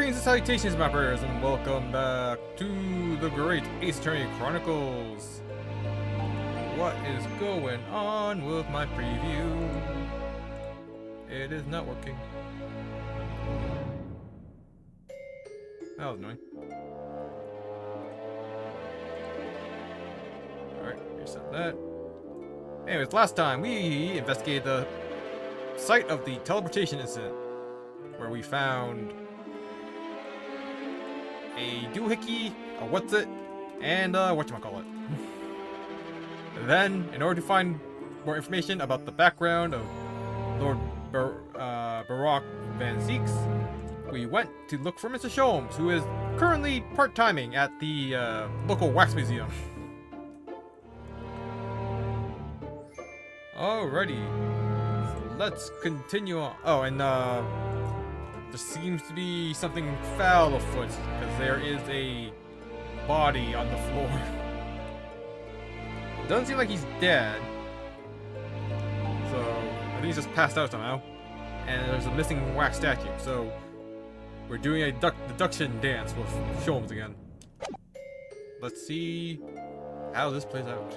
Greetings and salutations, mappers, and welcome back to the Great Ace Attorney Chronicles. What is going on with my preview? It is not working. That was annoying. Alright, reset that. Anyways, last time we investigated the site of the teleportation incident, where we found a doohickey, a what's it, and whatchamacallit. Then, in order to find more information about the background of Lord Barak Van Zeeks, we went to look for Mr. Sholmes, who is currently part-timing at the local wax museum. Alrighty, so let's continue on. Oh, and there seems to be something foul afoot, because there is a body on the floor. Doesn't seem like he's dead, so I think he's just passed out somehow. And there's a missing wax statue, so we're doing a deduction dance with Sholmes again. Let's see how this plays out.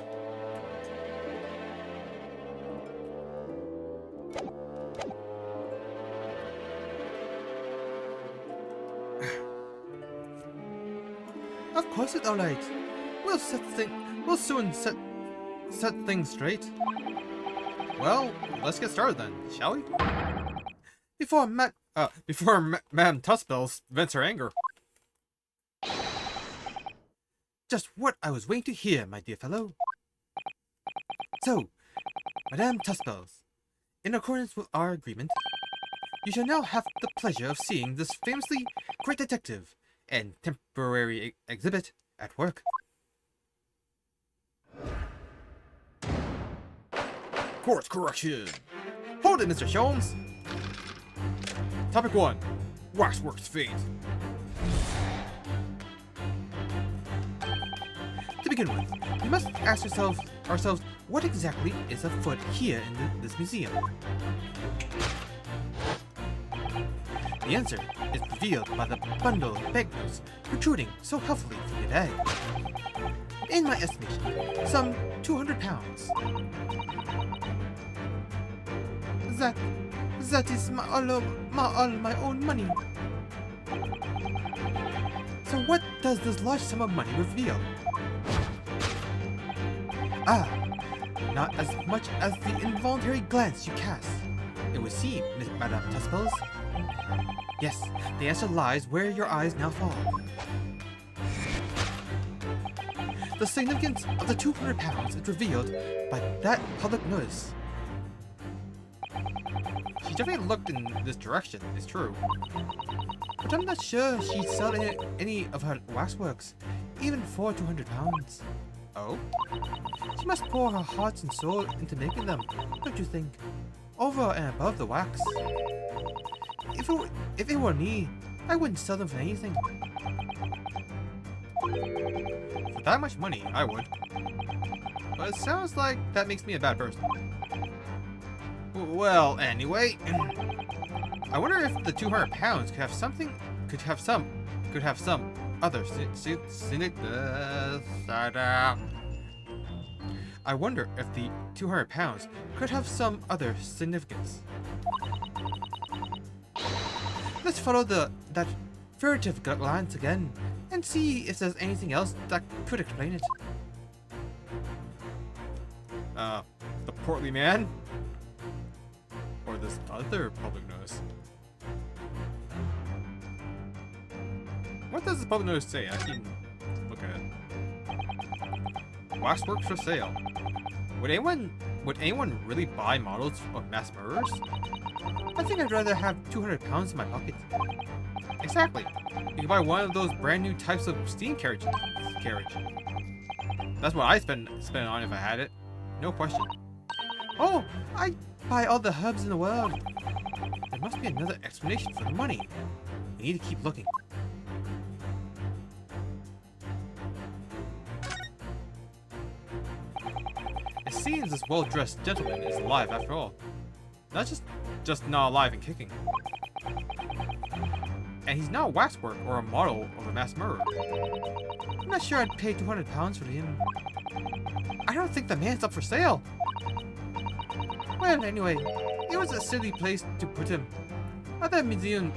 Of course it's alright. We'll soon set things straight. Well, let's get started then, shall we? Before Madame Tussbells vents her anger. Just what I was waiting to hear, my dear fellow. So, Madame Tussbells, in accordance with our agreement, you shall now have the pleasure of seeing this famously great detective and temporary exhibit at work. Course correction. Hold it, Mr. Sholmes. Topic 1. Waxworks fate. To begin with, we must ask ourselves what exactly is afoot here in this museum. The answer is revealed by the bundle of banknotes protruding so healthily from your bag. In my estimation, some 200 pounds. That is all my own money. So what does this large sum of money reveal? Ah, not as much as the involuntary glance you cast. It would seem, Madame Tussbells. Yes, the answer lies where your eyes now fall. The significance of the 200 pounds is revealed by that public notice. She definitely looked in this direction, it's true. But I'm not sure she'd sell any of her waxworks, even for 200 pounds. Oh? She must pour her heart and soul into making them, don't you think? Over and above the wax. If it were me, I wouldn't sell them for anything. For that much money, I would. But it sounds like that makes me a bad person. Well, anyway, I wonder if the 200 pounds could have some other I wonder if the 200 pounds could have some other significance. Let's follow that furtive glance again and see if there's anything else that could explain it. The portly man? Or this other public notice? What does the public notice say? I can look at it. Waxworks for sale. Would anyone really buy models of mass murderers? I think I'd rather have 200 pounds in my pocket. Exactly. You can buy one of those brand new types of steam carriage. That's what I'd spend on if I had it. No question. Oh, I'd buy all the herbs in the world. There must be another explanation for the money. We need to keep looking. It seems this well-dressed gentleman is alive after all. Not just not alive and kicking. And and he's not waxwork or a model of a mass murderer. I'm not sure I'd pay £200 for him. I don't think the man's up for sale. Well, anyway, it was a silly place to put him. Other museum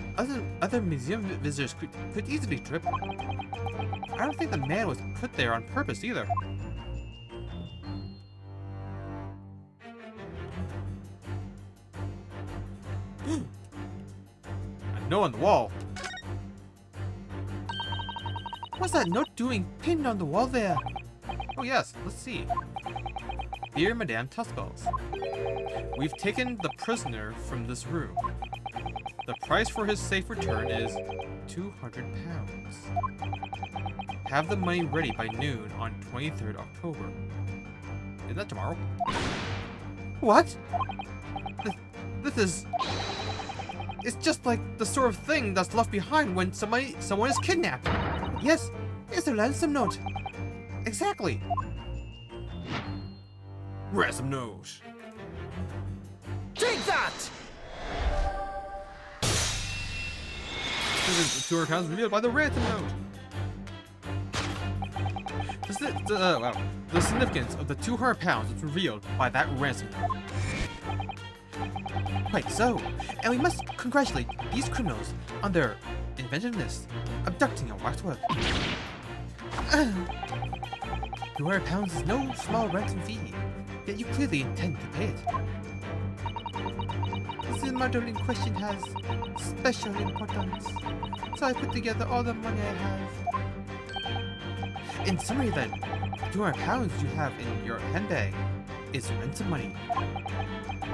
visitors could easily trip. I don't think the man was put there on purpose either. A note on the wall. What's that note doing pinned on the wall there? Oh yes, let's see. Dear Madame Tussballs, we've taken the prisoner from this room. The price for his safe return is £200. Have the money ready by noon on 23rd October. Is that tomorrow? What? This is... It's just like the sort of thing that's left behind when someone is kidnapped. Yes, it's a ransom note. Exactly. Ransom note. Take that! This is £200 revealed by the ransom note. Wow. The significance of the £200 is revealed by that ransom note. Quite so, and we must congratulate these criminals on their inventiveness, abducting a waxwork. £200 is no small ransom fee, yet you clearly intend to pay it. This murder in question has special importance, so I put together all the money I have. In summary then, £200 you have in your handbag is ransom money.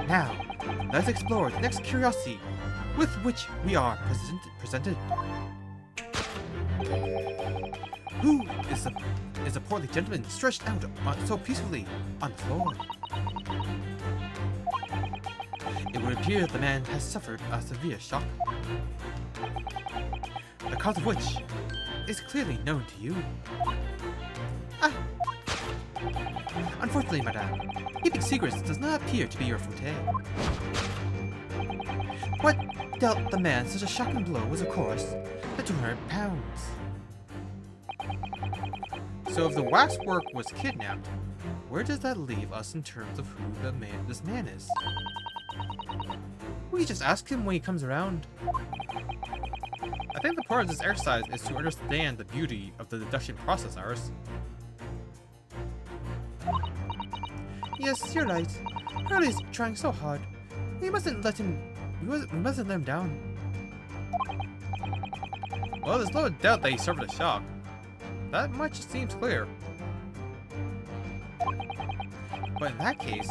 Now, let's explore the next curiosity with which we are presented. Who is a portly gentleman stretched out so peacefully on the floor? It would appear that the man has suffered a severe shock, the cause of which is clearly known to you. Unfortunately, madame, keeping secrets does not appear to be your forte. What dealt the man such a shocking blow was, of course, the £200. So if the waxwork was kidnapped, where does that leave us in terms of who this man is? We just ask him when he comes around. I think the part of this exercise is to understand the beauty of the deduction process, Iris. Yes, you're right. Hurley's trying so hard. We mustn't let him down. Well, there's no doubt that he suffered a shock. That much seems clear. But in that case,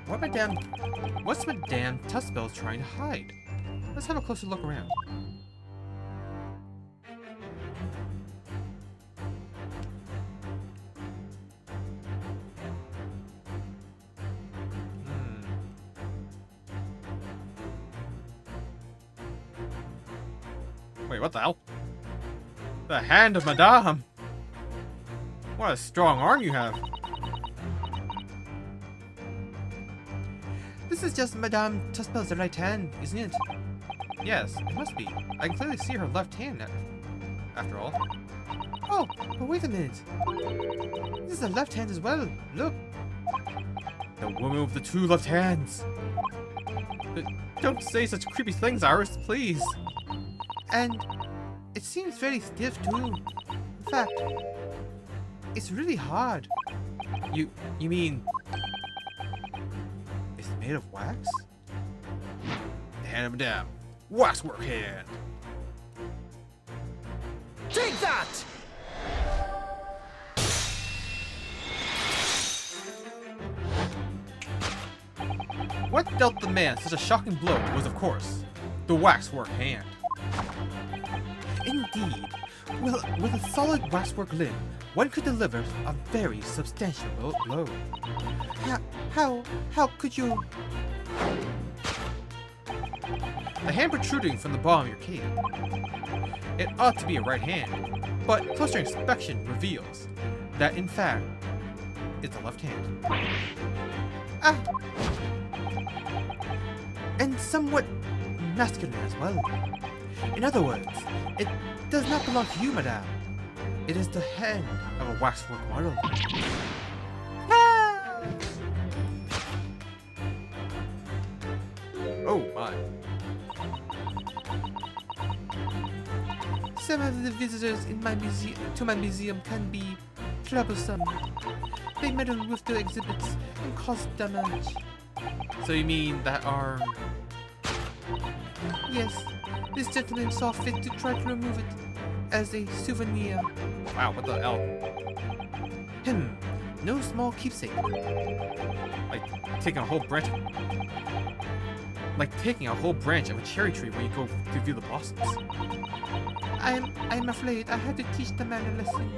what's Madame Tussballs trying to hide? Let's have a closer look around. Wait, what the hell? The hand of Madame! What a strong arm you have! This is just Madame Tussballs' right hand, isn't it? Yes, it must be. I can clearly see her left hand, after all. Oh, but wait a minute. This is a left hand as well. Look. The woman with the two left hands. But don't say such creepy things, Iris, please. And it seems very stiff too. In fact, it's really hard. You mean it's made of wax? The hand of Madame. Waxwork hand. Take that! What dealt the man such a shocking blow was, of course, the waxwork hand. Indeed. Well, with a solid waxwork limb, one could deliver a very substantial blow. How could you... The hand protruding from the bottom of your cape. It ought to be a right hand, but closer inspection reveals that, in fact, it's a left hand. And somewhat masculine as well. In other words, it does not belong to you, madame. It is the hand of a waxwork model. Ah! Oh my. Some of the visitors in my museum can be troublesome. They meddle with the exhibits and cause damage. So you mean that arm? Yes, this gentleman saw fit to try to remove it as a souvenir. Wow, what the hell? No small keepsake. Like taking a whole branch. Like taking a whole branch of a cherry tree when you go to view the blossoms. I'm afraid I had to teach the man a lesson.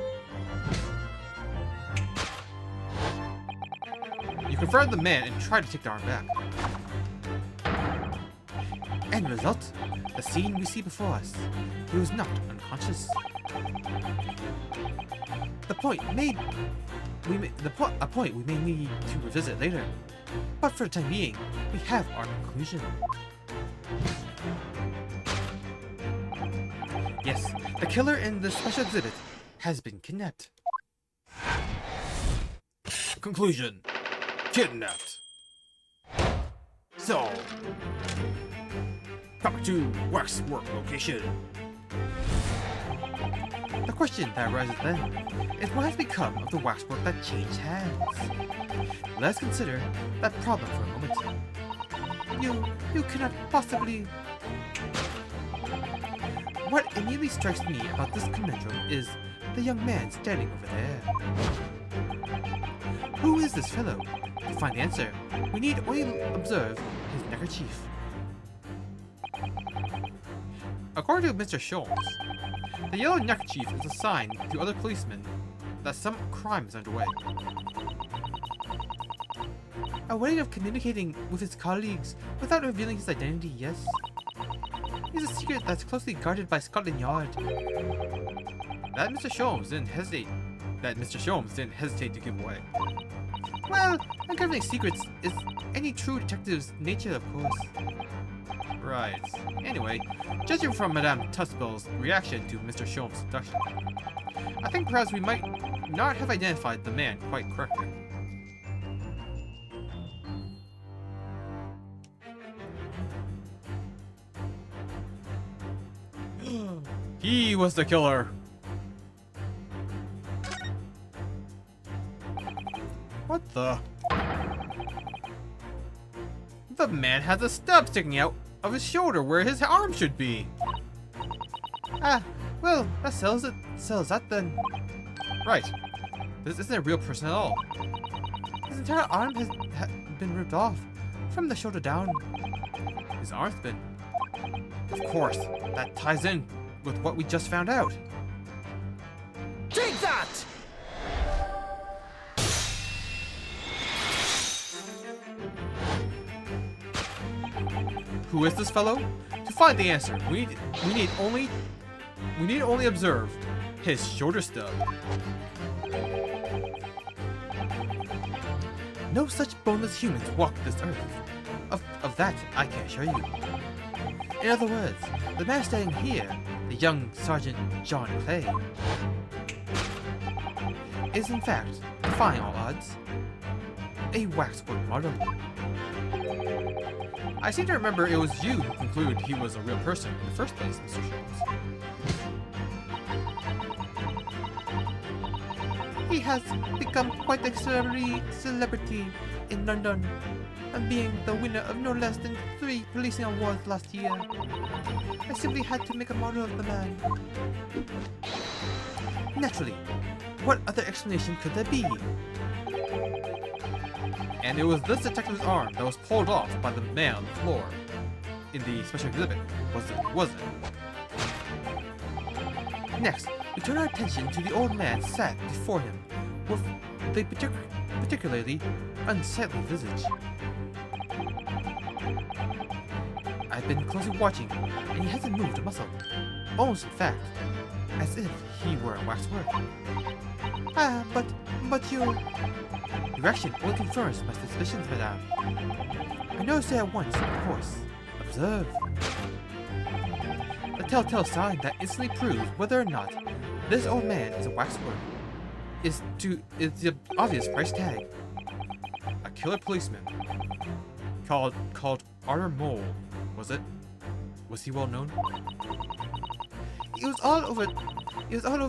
You confront the man and try to take the arm back. End result, the scene we see before us. He was knocked unconscious. A point we may need to revisit later. But for the time being, we have our conclusion. Yes, the killer in the special exhibit has been kidnapped. Conclusion. Kidnapped. So, back to waxwork location. The question that arises then is what has become of the waxwork that changed hands? Let's consider that problem for a moment. You cannot possibly... What immediately strikes me about this conundrum is the young man standing over there. Who is this fellow? To find the answer, we need only observe his neckerchief. According to Mr. Sholmes, the yellow neckerchief is a sign to other policemen that some crime is underway. A way of communicating with his colleagues without revealing his identity, yes? He's a secret that's closely guarded by Scotland Yard. That Mr. Sholmes didn't hesitate to give away. Well, uncovering secrets is any true detective's nature, of course. Right. Anyway, judging from Madame Tuspel's reaction to Mr. Sholmes' seduction, I think perhaps we might not have identified the man quite correctly. He was the killer. What the? The man has a stub sticking out of his shoulder where his arm should be. Ah, well, that sells that then. Right. This isn't a real person at all. His entire arm has been ripped off, from the shoulder down. His arm's been. Of course, that ties in with what we just found out. Take that! Who is this fellow? To find the answer, we need only observe his shoulder stub. No such boneless humans walk this earth. Of that, I can assure you. In other words, the man standing here, the young Sergeant John Clay, is in fact, defying all odds, a waxwork model. I seem to remember it was you who concluded he was a real person in the first place, Mr. Sholmes. He has become quite a celebrity in London, and being the winner of no less than 3 policing awards last year. I simply had to make a model of the man. Naturally, what other explanation could there be? And it was this detective's arm that was pulled off by the man on the floor in the special exhibit, wasn't it? Next, we turn our attention to the old man sat before him with the particularly unsightly visage. I've been closely watching, and he hasn't moved a muscle. Almost, in fact, as if he were a waxwork. Ah, but you... Your action only confirms my suspicions, madame. I noticed it at once, of course. Observe. The telltale sign that instantly proves whether or not this old man is a waxwork is the obvious price tag. A killer policeman called Arthur Mole, was it? Was he well known? It was all over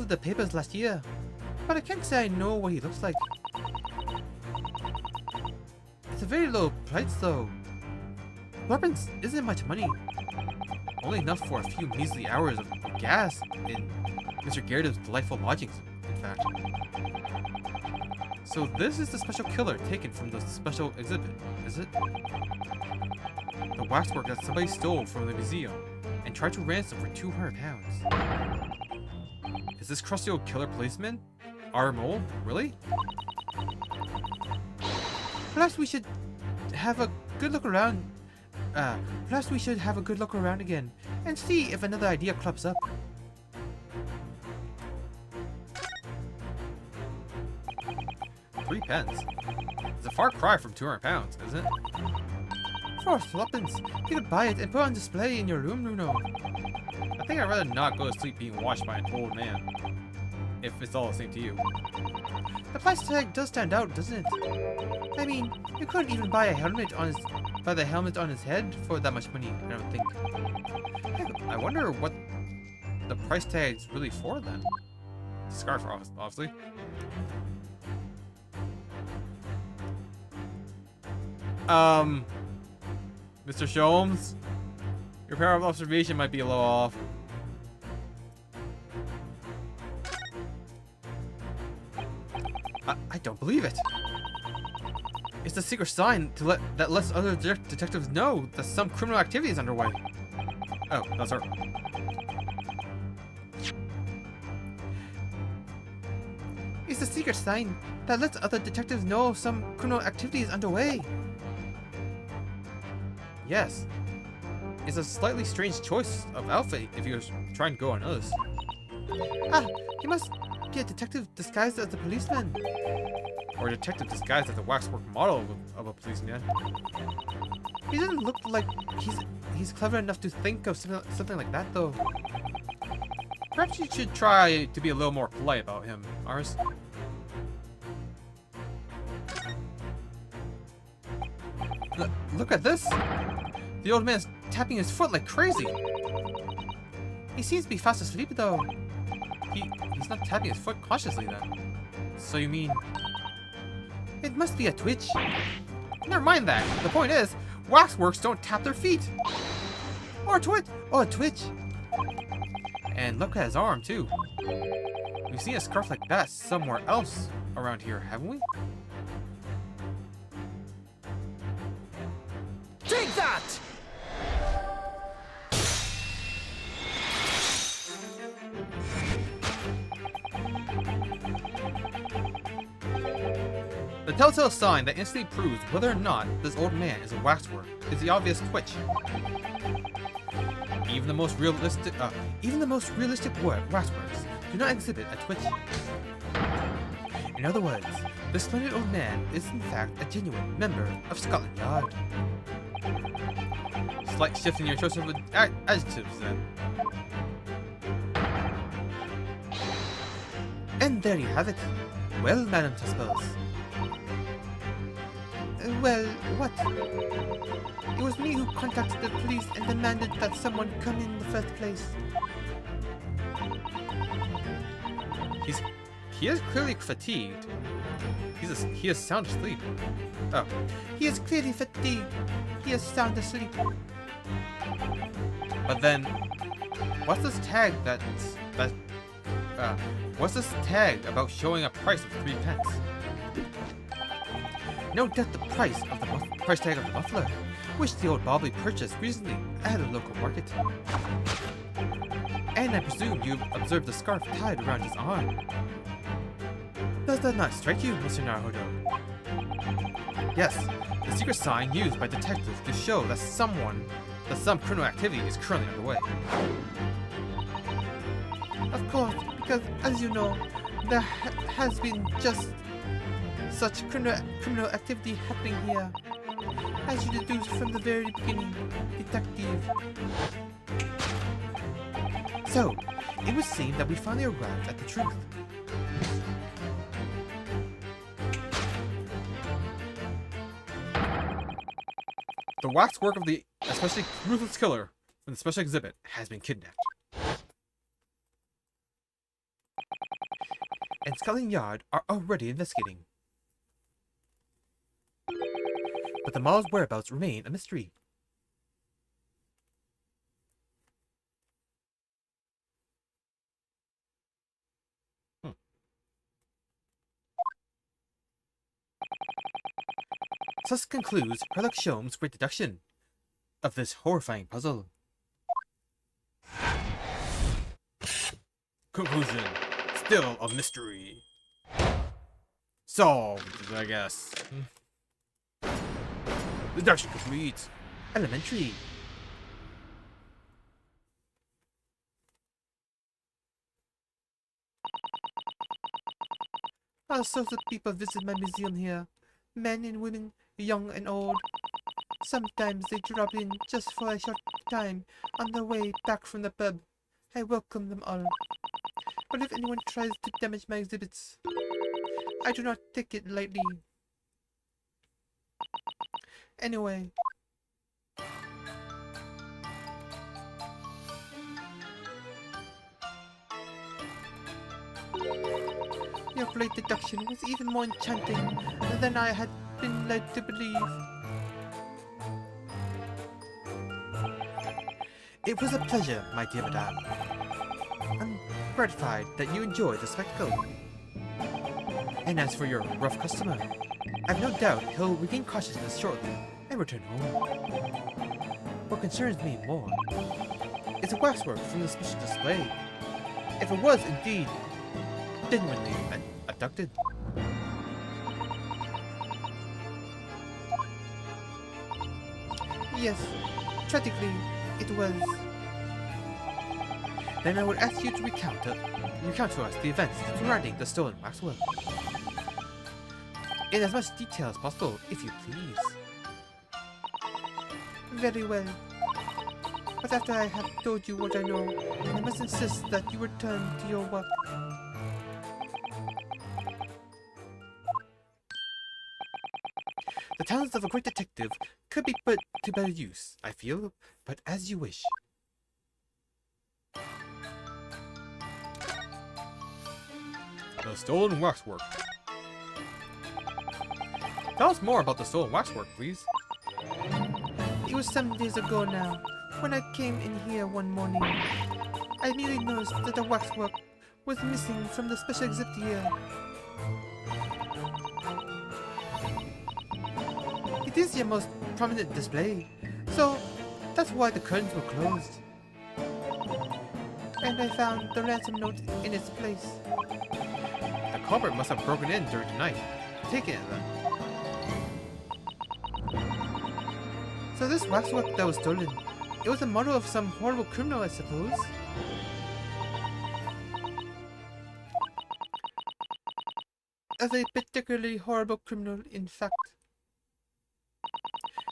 the papers last year, but I can't say I know what he looks like. It's a very low price though. Weapons isn't much money. Only enough for a few measly hours of gas in Mr. Garrett's delightful lodgings, in fact. So this is the special killer taken from the special exhibit, is it? The waxwork that somebody stole from the museum and tried to ransom for 200 pounds. Is this crusty old killer policeman? Our mole? Really? Perhaps we should have a good look around. Perhaps we should have a good look around again and see if another idea crops up. £3. It's a far cry from 200 pounds, isn't it? For threepence, you could buy it and put it on display in your room, Bruno. I think I'd rather not go to sleep being watched by an old man. If it's all the same to you. The price tag does stand out, doesn't it? I mean, you couldn't even buy a helmet on his head for that much money, I don't think. I wonder what the price tag's really for then. Scarf, obviously. Mr. Sholmes, your power of observation might be a little off. I don't believe it. It's the secret sign that lets other detectives know that some criminal activity is underway. Oh, that's her. It's the secret sign that lets other detectives know some criminal activity is underway. Yes. It's a slightly strange choice of outfit if you're trying to go on us. Ah, he must be a detective disguised as a policeman. Or a detective disguised as a waxwork model of a policeman. He doesn't look like he's clever enough to think of something like that, though. Perhaps you should try to be a little more polite about him, Ars. Look at this! The old man's tapping his foot like crazy. He seems to be fast asleep, though. He's not tapping his foot cautiously then. So you mean... It must be a twitch. Never mind that. The point is, waxworks don't tap their feet. Or a twitch. And look at his arm, too. We've seen a scarf like that somewhere else around here, haven't we? Take that! The telltale sign that instantly proves whether or not this old man is a waxwork is the obvious twitch. Even the most realistic waxworks do not exhibit a twitch. In other words, this splendid old man is in fact a genuine member of Scotland Yard. Slight shift in your choice of adjectives then. And there you have it. Well, Madam Tuspels. Well, what? It was me who contacted the police and demanded that someone come in the first place. He is clearly fatigued. He is sound asleep. Oh. He is clearly fatigued. He is sound asleep. But then, what's this tag what's this tag about showing a price of 3 pence? No doubt the price tag of the muffler, which the old Bobbly purchased recently at a local market. And I presume you've observed the scarf tied around his arm. Does that not strike you, Mr. Naruhodo? Yes, the secret sign used by detectives to show that some criminal activity is currently underway. Of course, because as you know, there has been just such criminal activity happening here. As you deduced from the very beginning, detective. So, it would seem that we finally arrived at the truth. The waxwork of the especially ruthless killer from the special exhibit has been kidnapped. And Scotland Yard are already investigating. But the model's whereabouts remain a mystery. Thus concludes Sherlock Holmes' great deduction of this horrifying puzzle. Conclusion. Still a mystery. Solved, I guess. Deduction complete. Elementary. All sorts of people visit my museum here. Men and women, young and old. Sometimes they drop in just for a short time on their way back from the pub. I welcome them all. But if anyone tries to damage my exhibits, I do not take it lightly. Anyway. Your great deduction was even more enchanting than I had been led to believe. It was a pleasure, my dear madame. I'm gratified that you enjoyed the spectacle. And as for your rough customer, I've no doubt he'll regain consciousness shortly and return home. What concerns me more is the waxwork from the special display. If it was indeed genuinely abducted. Yes, tragically, it was. Then I would ask you to recount to us the events surrounding the stolen waxwork. In as much detail as possible, if you please. Very well. But after I have told you what I know, I must insist that you return to your work. The talents of a great detective could be put to better use, I feel, but as you wish. The stolen waxwork. Tell us more about the stolen waxwork, please. It was some days ago now, when I came in here one morning. I immediately noticed that the waxwork was missing from the special exhibit here. It is your most prominent display, so that's why the curtains were closed. And I found the ransom note in its place. The culprit must have broken in during the night. Taken it then. So this waxwork that was stolen, it was a model of some horrible criminal, I suppose? Of a particularly horrible criminal, in fact.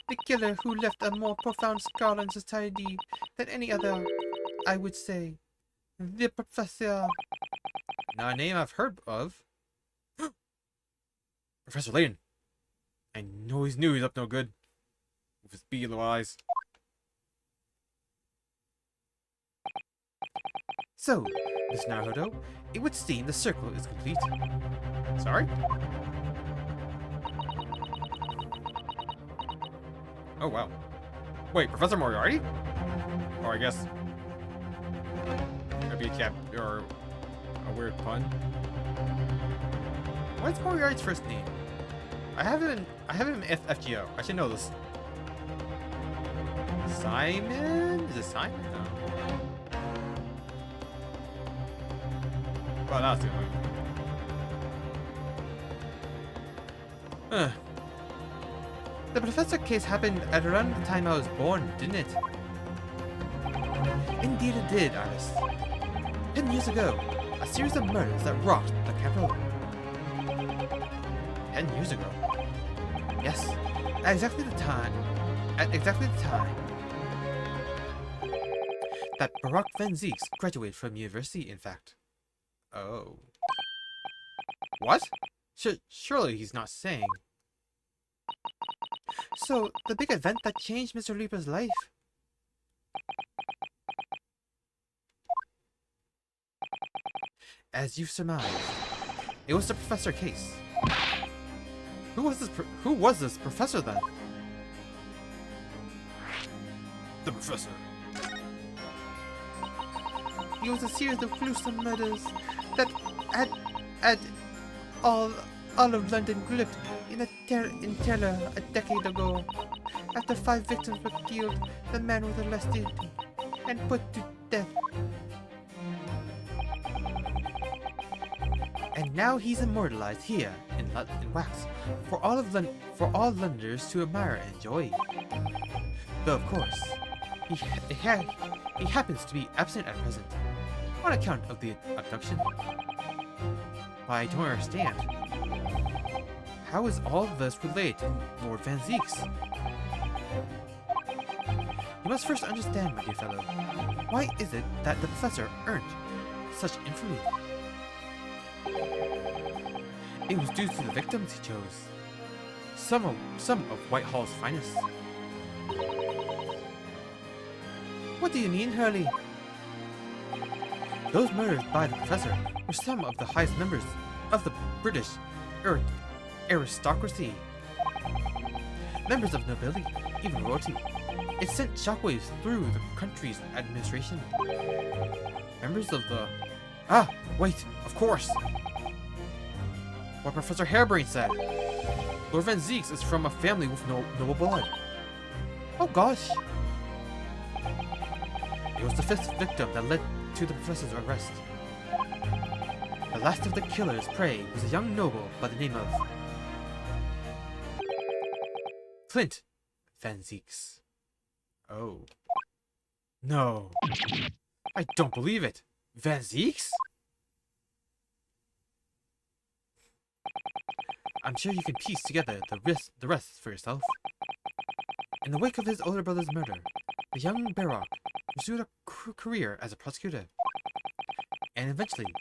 The killer who left a more profound scar on society than any other, I would say. The Professor. Not a name I've heard of. Professor Layton. I know he's new, he's up no good. With his beady eyes. So, Miss Naruto, it would seem the circle is complete. Sorry? Oh wow. Wait, Professor Moriarty? Or I guess maybe a cap or a weird pun. What's Moriarty's first name? I have him in FGO. I should know this. Simon? Is it Simon? No. Well, that's the one. The Professor case happened at around the time I was born, didn't it? Indeed it did, Alice. 10 years ago, a series of murders that rocked the capital. 10 years ago? Yes, at exactly the time. that Barack Van Zieks graduated from university, in fact. Oh. What? Surely he's not saying. So, the big event that changed Mr. Leaper's life? As you surmised, it was the professor case. Who was this professor then? The professor. It was a series of gruesome murders that had all of London gripped in terror a decade ago. After 5 victims were killed, the man was arrested and put to death. And now he's immortalized here in wax for all Londoners to admire and enjoy. Though of course, he happens to be absent at present on account of the abduction. But I don't understand. How is all of this related to Lord Van Zieks? You must first understand, my dear fellow. Why is it that the professor earned such infamy? It was due to the victims he chose. Some of Whitehall's finest. What do you mean, Hurley? Those murders by the professor were some of the highest members of the British aristocracy. Members of nobility, even royalty. It sent shockwaves through the country's administration. Members of the... Ah, wait, of course! What Professor Harebrained said. Lord Van Zieks is from a family with noble blood. Oh gosh! It was the 5th victim that led to the professor's arrest. The last of the killer's prey was a young noble by the name of Clint Van Zieks. Oh. No. I don't believe it. Van Zieks? I'm sure you can piece together the rest for yourself. In the wake of his older brother's murder, the young Baroque pursued a career as a prosecutor, and eventually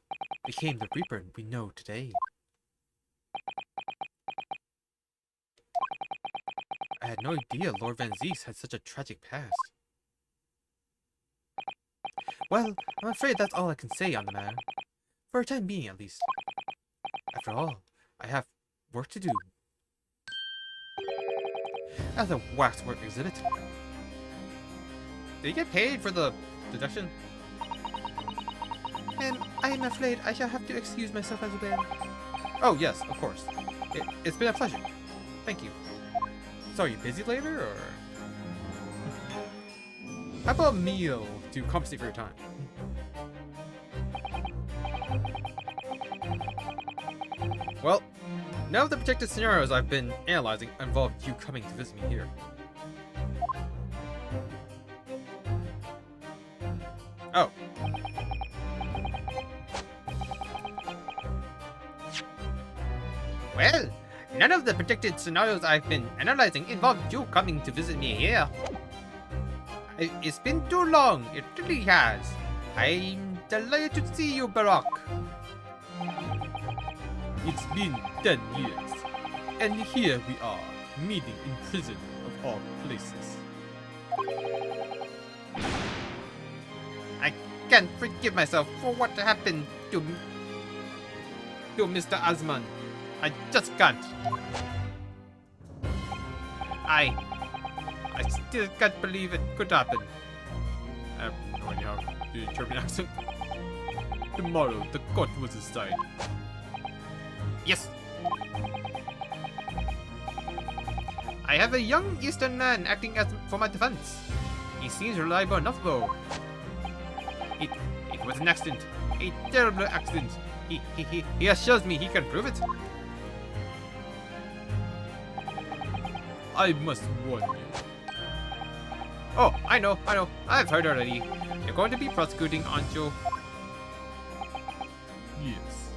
became the Reaper we know today. I had no idea Lord Van Zieks had such a tragic past. Well, I'm afraid that's all I can say on the matter. For a time being, at least. After all, I have work to do. As a waxwork exhibit. Did you get paid for the deduction? I am afraid I shall have to excuse myself as well. Oh, yes, of course. It's been a pleasure. Thank you. So, are you busy later, or...? How about a meal to compensate for your time? Well, now the projected scenarios I've been analyzing involve you coming to visit me here. Oh. Well, none of the predicted scenarios I've been analyzing involve you coming to visit me here. It's been too long, it really has. I'm delighted to see you, Barack. It's been 10 years, and here we are, meeting in prison of all places. I can't forgive myself for what happened to Mr. Osman. I just can't. I still can't believe it could happen. I have no idea how to do a German accent. Tomorrow, the court will decide. Yes. I have a young Eastern man acting as for my defense. He seems reliable enough, though. It was an accident, a terrible accident. He assures me he can prove it. I must warn you. Oh, I know. I've heard already. You're going to be prosecuting, aren't you? Yes.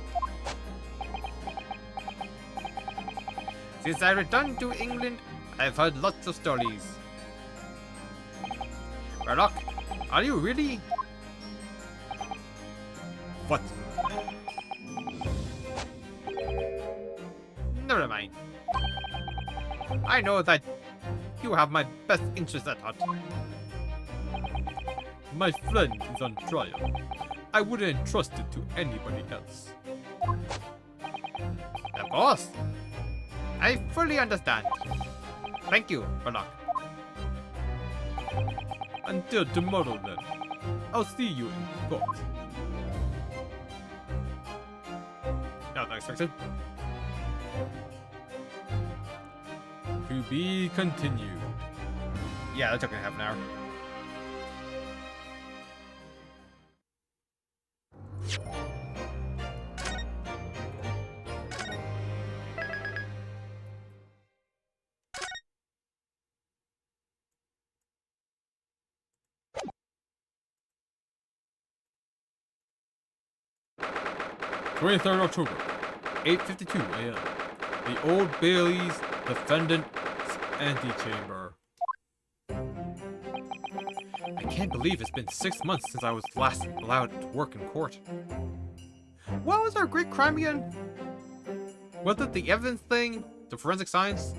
Since I returned to England, I've heard lots of stories. Barack, Are you really? What? Never mind. I know that you have my best interest at heart. My friend is on trial. I wouldn't entrust it to anybody else. Of course. I fully understand. Thank you, Verloc. Until tomorrow then. I'll see you in court. Not unexpected. To be continued. Yeah, that took a half an hour. (23rd October, 8:52 a.m. The Old Bailey's Defendant's Antechamber. I can't believe it's been 6 months since I was last allowed to work in court. What was our great crime again? Was it the evidence thing? The forensic science?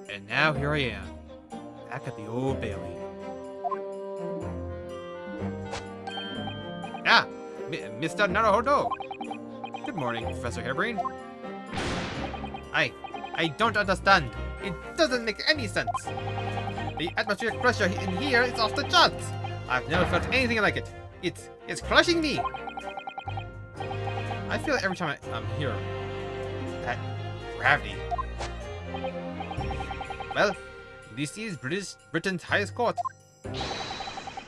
And now here I am, back at the Old Bailey. Ah, Mr. Naruhodo. Good morning, Professor Hairbrain. I don't understand. It doesn't make any sense. The atmospheric pressure in here is off the charts. I've never felt anything like it. It's crushing me. I feel it every time I'm here. That gravity. Well, this is Britain's highest court.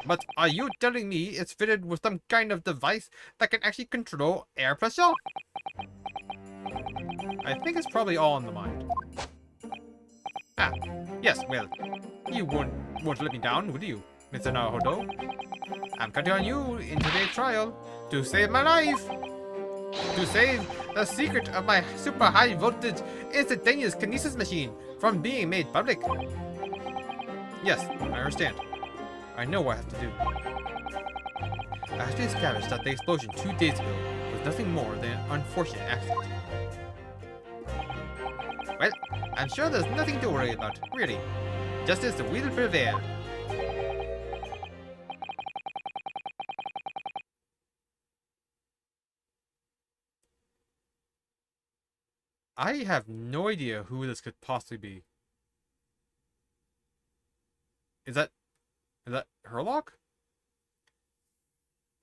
But are you telling me it's fitted with some kind of device that can actually control air pressure? I think it's probably all in the mind. Ah, yes, well, you won't let me down, would you, Mr. Naruhodo? I'm counting on you in today's trial to save my life! To save the secret of my super high voltage instantaneous kinesis machine from being made public. Yes, I understand. I know what I have to do. I have to establish that the explosion 2 days ago was nothing more than an unfortunate accident. Well, I'm sure there's nothing to worry about, really. Justice will prevail. I have no idea who this could possibly be. Is that Herlock?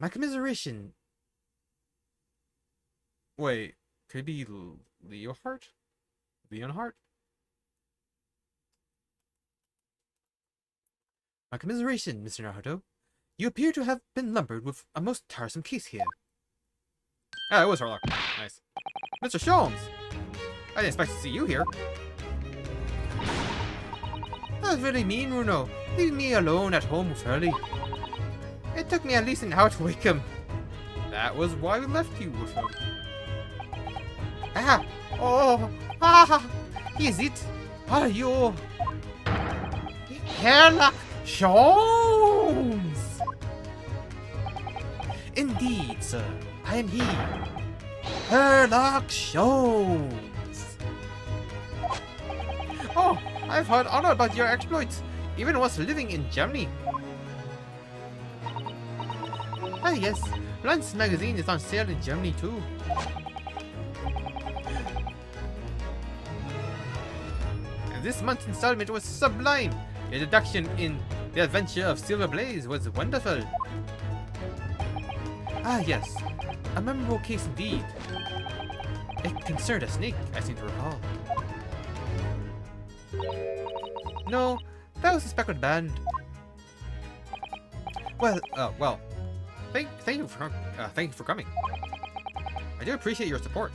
My commiseration. Wait, could it be Leonhardt? Leonhardt? My commiseration, Mr. Naruto. You appear to have been lumbered with a most tiresome case here. Ah, it was Herlock. Nice. Mr. Sholmes! I didn't expect to see you here. That was really mean, Runo. Leave me alone at home with Hurley. It took me at least an hour to wake him. That was why we left you with him. Ah! Oh! Ah! Is it? Are you... Herlock Sholmes? Indeed, sir. I am he. Herlock Sholmes. Oh, I've heard all about your exploits, even whilst living in Germany. Ah yes, Lance magazine is on sale in Germany too. And this month's installment was sublime. The deduction in The Adventure of Silver Blaze was wonderful. Ah yes, a memorable case indeed. It concerned a snake, I seem to recall. No, that was a speckled band. Well, thank you for coming. I do appreciate your support.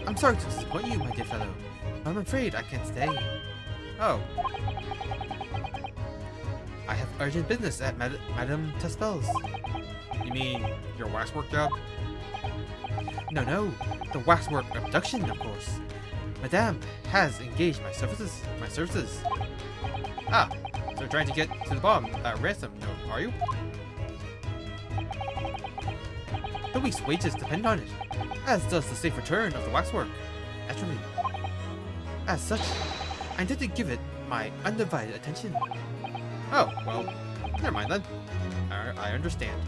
I'm sorry to disappoint you, my dear fellow, but I'm afraid I can't stay. Oh. I have urgent business at Madame Tuspel's. You mean your waxwork job? No, the waxwork abduction, of course. Madame has engaged my services. Ah, so you're trying to get to the bottom of that ransom note, are you? The week's wages depend on it, as does the safe return of the waxwork. Naturally. As such, I intend to give it my undivided attention. Oh, well, never mind then. I understand.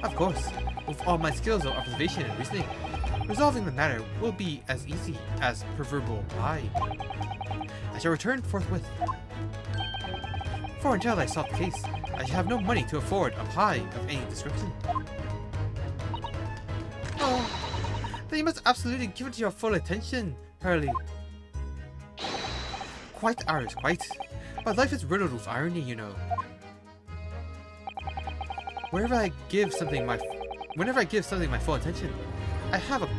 Of course, with all my skills of observation and reasoning, resolving the matter will be as easy as proverbial pie. I shall return forthwith. For until I solve the case, I shall have no money to afford a pie of any description. Oh, then you must absolutely give it your full attention, Hurley. Quite, Iris, quite. But life is riddled with irony, you know. Whenever I give something my full attention, I have a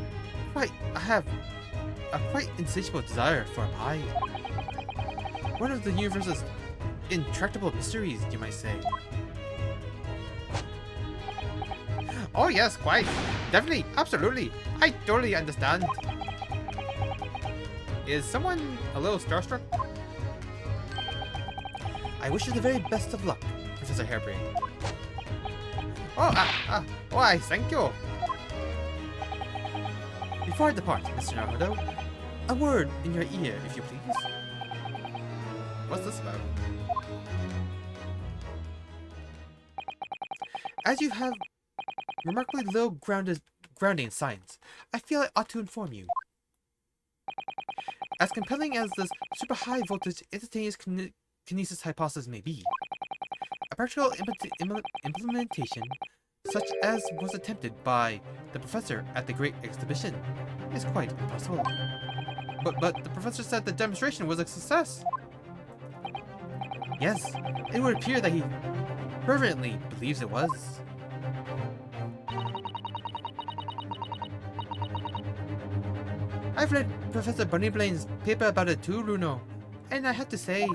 quite insatiable desire for a pie. One of the universe's intractable mysteries, you might say. Oh yes, quite. Definitely, absolutely. I totally understand. Is someone a little starstruck? I wish you the very best of luck, Professor Hairbrain. Oh, why, thank you. Before I depart, Mr. Naruto, a word in your ear, if you please. What's this about? As you have remarkably low grounding in science, I feel I ought to inform you. As compelling as this super high voltage instantaneous kinesis hypothesis may be, a practical implementation, such as was attempted by the professor at the Great Exhibition, is quite impossible. But the professor said the demonstration was a success. Yes, it would appear that he fervently believes it was. I've read Professor Bunnyblaine's paper about it too, Runo, and I have to say,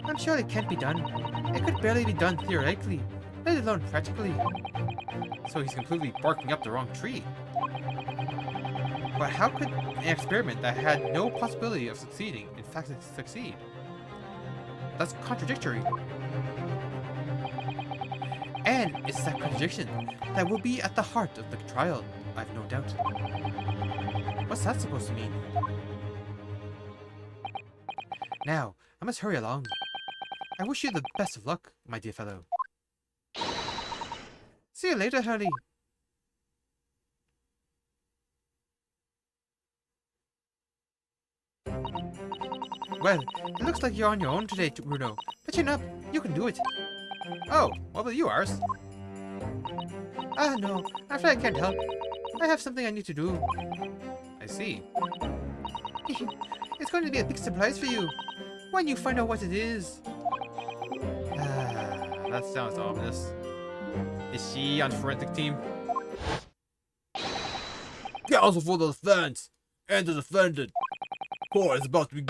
I'm sure it can't be done. It could barely be done theoretically, let alone practically. So he's completely barking up the wrong tree. But how could an experiment that had no possibility of succeeding in fact succeed? That's contradictory. And it's that contradiction that will be at the heart of the trial, I've no doubt. What's that supposed to mean? Now, I must hurry along. I wish you the best of luck, my dear fellow. See you later, Hurley. Well, it looks like you're on your own today, Bruno. But chin up, you can do it. Oh, what about you, Ars? No, I'm afraid I can't help. I have something I need to do. I see. It's going to be a big surprise for you when you find out what it is. That sounds ominous. Is she on the forensic team? Counsel for the defense and the defendant. Court is about to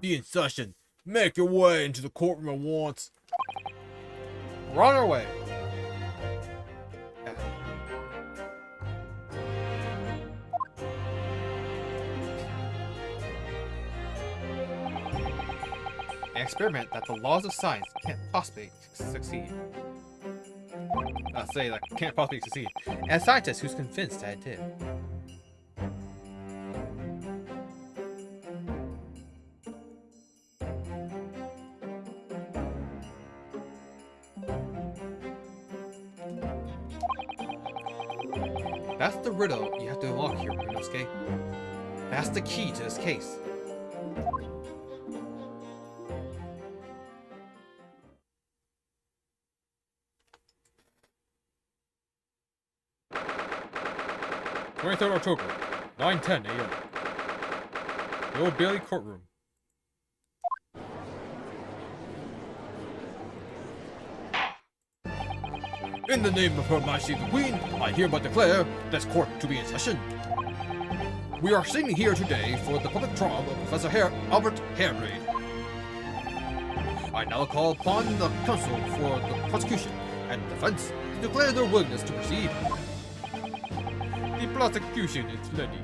be in session. Make your way into the courtroom at once. We're on our way. An experiment that the laws of science can't possibly succeed. Can't possibly succeed. And a scientist who's convinced that it did. That's the riddle you have to unlock here, Rinosuke. That's the key to this case. "23rd October, 9:10 a.m. The Old Bailey Courtroom. In the name of Her Majesty the Queen, I hereby declare this court to be in session. We are sitting here today for the public trial of Professor Albert Hairbrain. I now call upon the counsel for the prosecution and defense to declare their willingness to proceed. The prosecution is ready.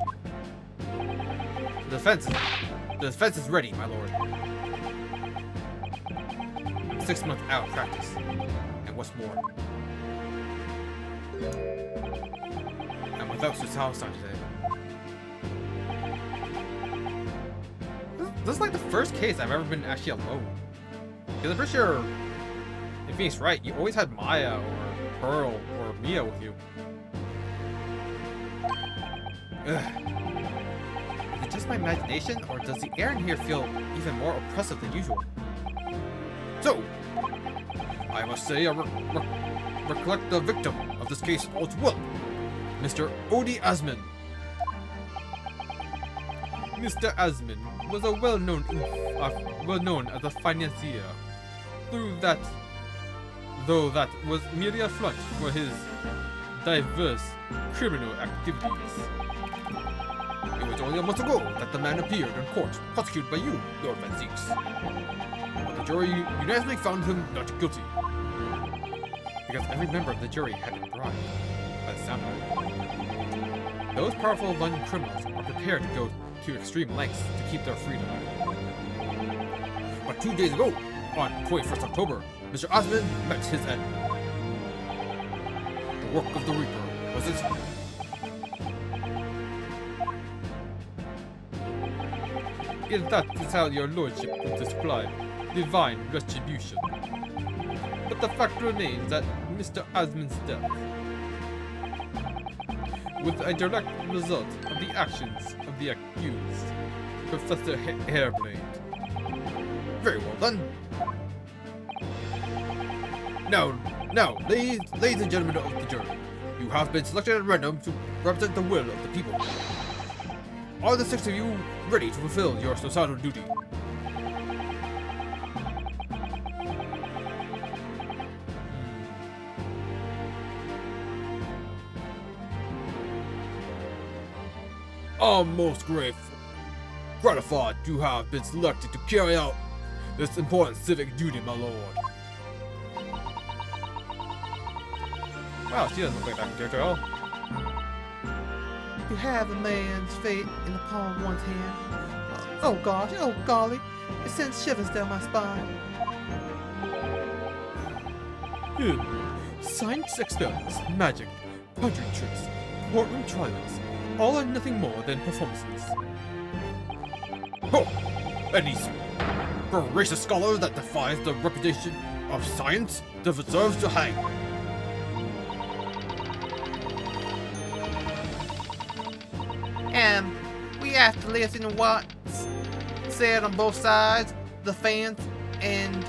The defense is ready, my lord. I'm 6 months out of practice. And what's more, I'm without Susalsan today. This is like the first case I've ever been actually alone. Because I'm pretty sure, if Phoenix right, you always had Maya or Pearl or Mia with you. Ugh. Is it just my imagination, or does the air in here feel even more oppressive than usual? So, I must say I recollect the victim of this case all too well, Mr. Odie Asman. Mr. Asman was a well-known as a financier, though that was merely a front for his diverse criminal activities. It was only a month ago that the man appeared in court, prosecuted by you, Lord Van Zeeks. But the jury unanimously found him not guilty. Because every member of the jury had been bribed, by the sound of it. Those powerful London criminals are prepared to go to extreme lengths to keep their freedom. But 2 days ago, on 21st October, Mr. Osmond met his end. The work of the Reaper was its... Is that is how your lordship would describe divine retribution? But the fact remains that Mr. Asman's death was a direct result of the actions of the accused, Professor Hairblade. Very well done. Now, ladies and gentlemen of the jury, you have been selected at random to represent the will of the people. Are the 6 of you ready to fulfill your societal duty? I'm most gratified to have been selected to carry out this important civic duty, my lord. Wow, she doesn't look like that character at all. To have a man's fate in the palm of one's hand. Oh gosh, oh golly, it sends shivers down my spine. Science experiments, magic, conjuring tricks, courtroom trials, all are nothing more than performances. Oh, any voracious scholar that defies the reputation of science deserves to hang. We have to listen to what's said on both sides, the fans, and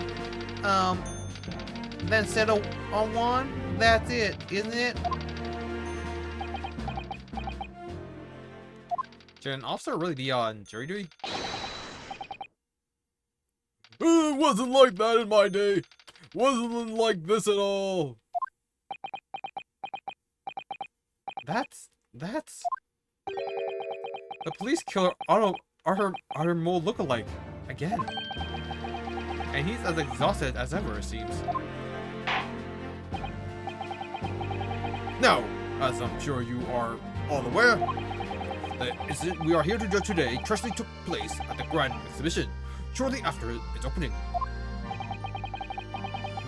then settle on one. That's it, isn't it? Should an officer really be on jury duty? It wasn't like that in my day. Wasn't like this at all. That's... The police killer Arthur Mole lookalike again. And he's as exhausted as ever, it seems. Now, as I'm sure you are all aware, the incident we are here to judge today tragically took place at the Grand Exhibition, shortly after its opening.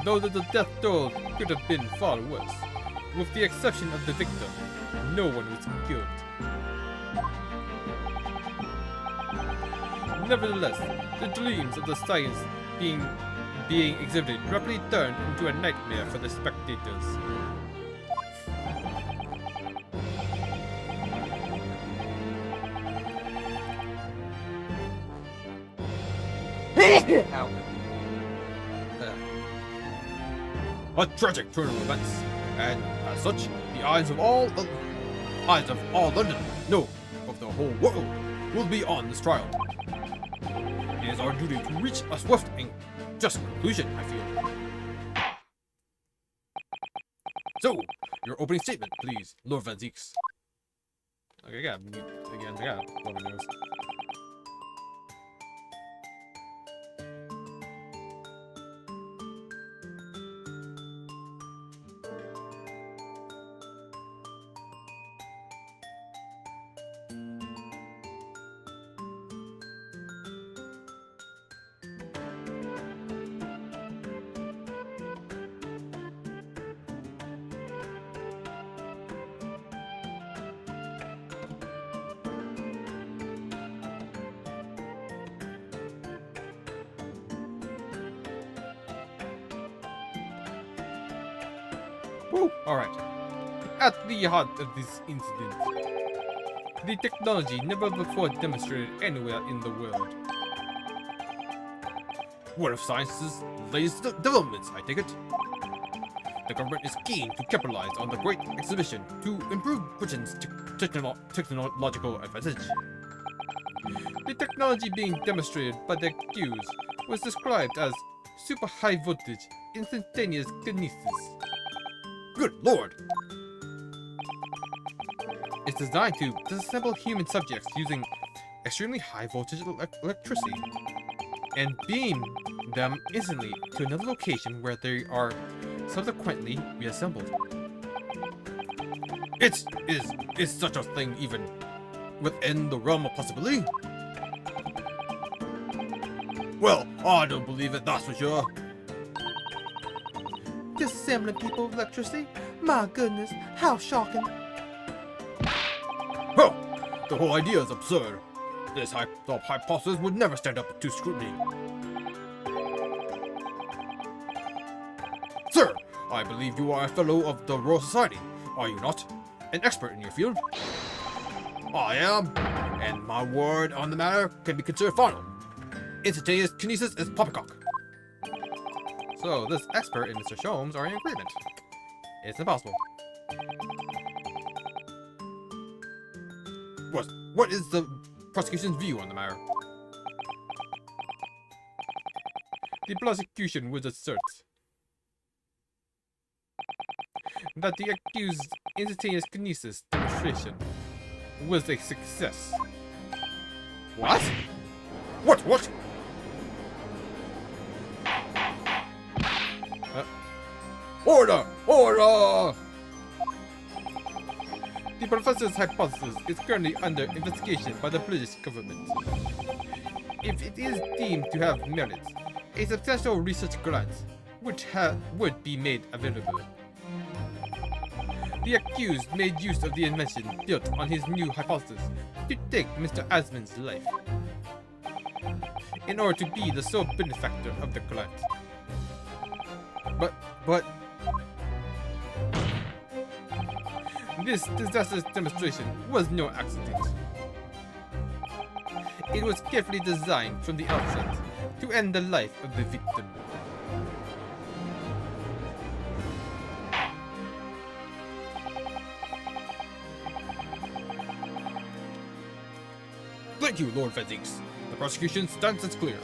Though the death toll could have been far worse, with the exception of the victim, no one was killed. Nevertheless, the dreams of the science being exhibited rapidly turned into a nightmare for the spectators. Ow. A tragic turn of events, and as such, the eyes of all London, no, of the whole world, will be on this trial. It is our duty to reach a swift and just conclusion, I feel. So, your opening statement, please, Lord Van Zeeks. Okay, I got mute again. I got blow my nose. Woo! Alright. At the heart of this incident, the technology never before demonstrated anywhere in the world. One of science's latest developments, I take it. The government is keen to capitalize on the Great Exhibition to improve Britain's technological advantage. The technology being demonstrated by the accused was described as super high voltage instantaneous kinesis. Good lord! It's designed to disassemble human subjects using extremely high voltage electricity and beam them instantly to another location where they are subsequently reassembled. Is such a thing even within the realm of possibility? Well, I don't believe it, that's for sure. Disassembling people with electricity? My goodness, how shocking. Huh! The whole idea is absurd. This hypothesis would never stand up to scrutiny. Sir, I believe you are a fellow of the Royal Society, are you not? An expert in your field? I am, and my word on the matter can be considered final. Instantaneous kinesis is poppycock. So this expert and Mr. Sholmes are in agreement. It's impossible. What is the prosecution's view on the matter? The prosecution would assert that the accused's instantaneous kinesis demonstration was a success. What? What? Order! Order! The professor's hypothesis is currently under investigation by the British government. If it is deemed to have merit, a substantial research grant would be made available. The accused made use of the invention built on his new hypothesis to take Mr. Asman's life, in order to be the sole benefactor of the grant. But this disastrous demonstration was no accident. It was carefully designed from the outset to end the life of the victim. Thank you, Lord Fezix. The prosecution's stance is clear.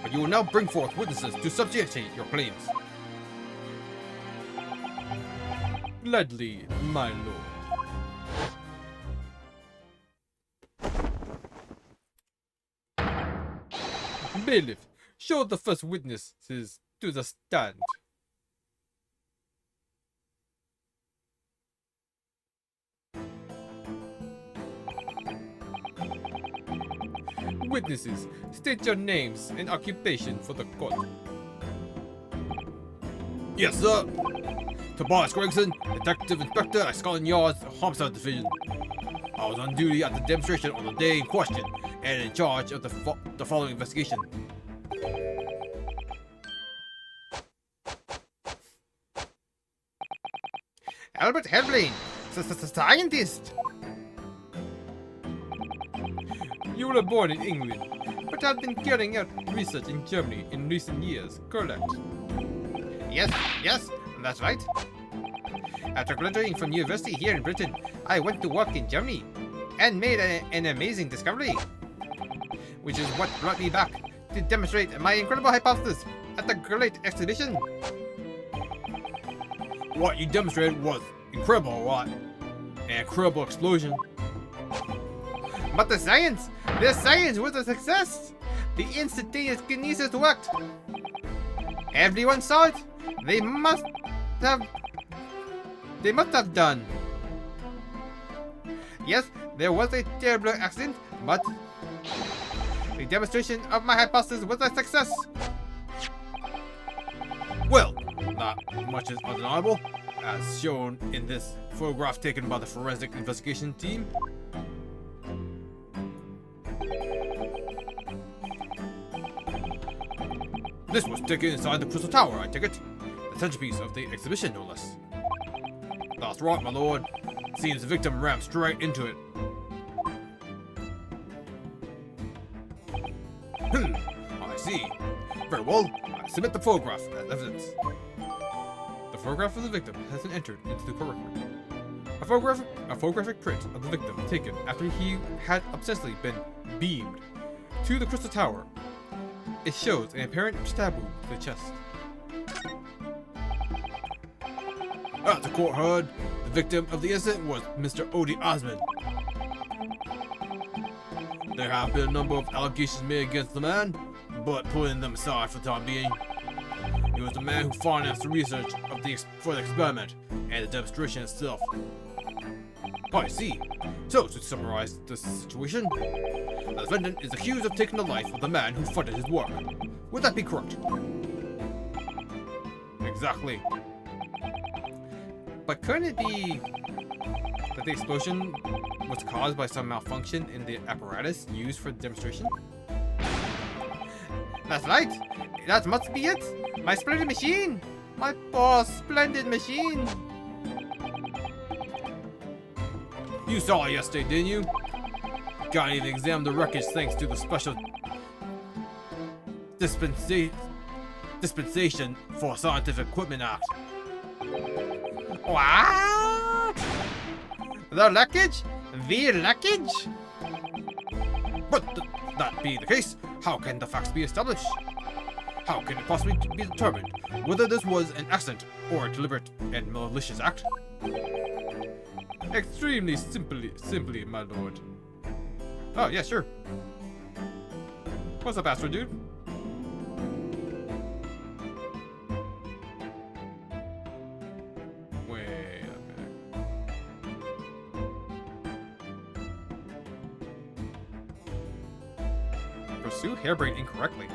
But you will now bring forth witnesses to substantiate your claims. Gladly, my lord. Bailiff, show the first witnesses to the stand. Witnesses, state your names and occupation for the court. Yes, sir. Tobias Gregson, Detective Inspector at Scotland Yard's Homicide Division. I was on duty at the demonstration on the day in question and in charge of the following investigation. Albert Helbling, scientist. You were born in England, but have been carrying out research in Germany in recent years, correct? Yes, that's right. After graduating from university here in Britain, I went to work in Germany and made an amazing discovery, which is what brought me back to demonstrate my incredible hypothesis at the Great Exhibition. What you demonstrated was incredible, what? An incredible explosion. But the science was a success. The instantaneous kinesis worked. Everyone saw it. They must have done. Yes, there was a terrible accident, but the demonstration of my hypothesis was a success. Well, not much is undeniable, as shown in this photograph taken by the forensic investigation team. This was taken inside the Crystal Tower, I take it. the centerpiece of the exhibition, no less. That's right, my lord. Seems the victim rammed straight into it. I see. Very well. I submit the photograph as evidence. The photograph of the victim has been entered into the court record. A photographic print of the victim taken after he had ostensibly been beamed to the Crystal Tower. It shows an apparent stab wound to the chest. As the court heard, the victim of the incident was Mr. Odie Osmond. There have been a number of allegations made against the man, but putting them aside for the time being. He was the man who financed the research for the experiment and the demonstration itself. I see. So, to summarize the situation, the defendant is accused of taking the life of the man who funded his work. Would that be correct? Exactly. But couldn't it be that the explosion was caused by some malfunction in the apparatus used for the demonstration? That's right. That must be it. My splendid machine. My poor splendid machine. You saw it yesterday, didn't you? Can't even examine the wreckage thanks to the special dispensation for Scientific Equipment Act. What? The leakage? The leakage? But that being the case, how can the facts be established? How can it possibly be determined whether this was an accident or a deliberate and malicious act? Extremely simply, my lord. Oh, yeah, sure. What's up, Astro Dude? Wait a minute. Pursue Hairbrain incorrectly.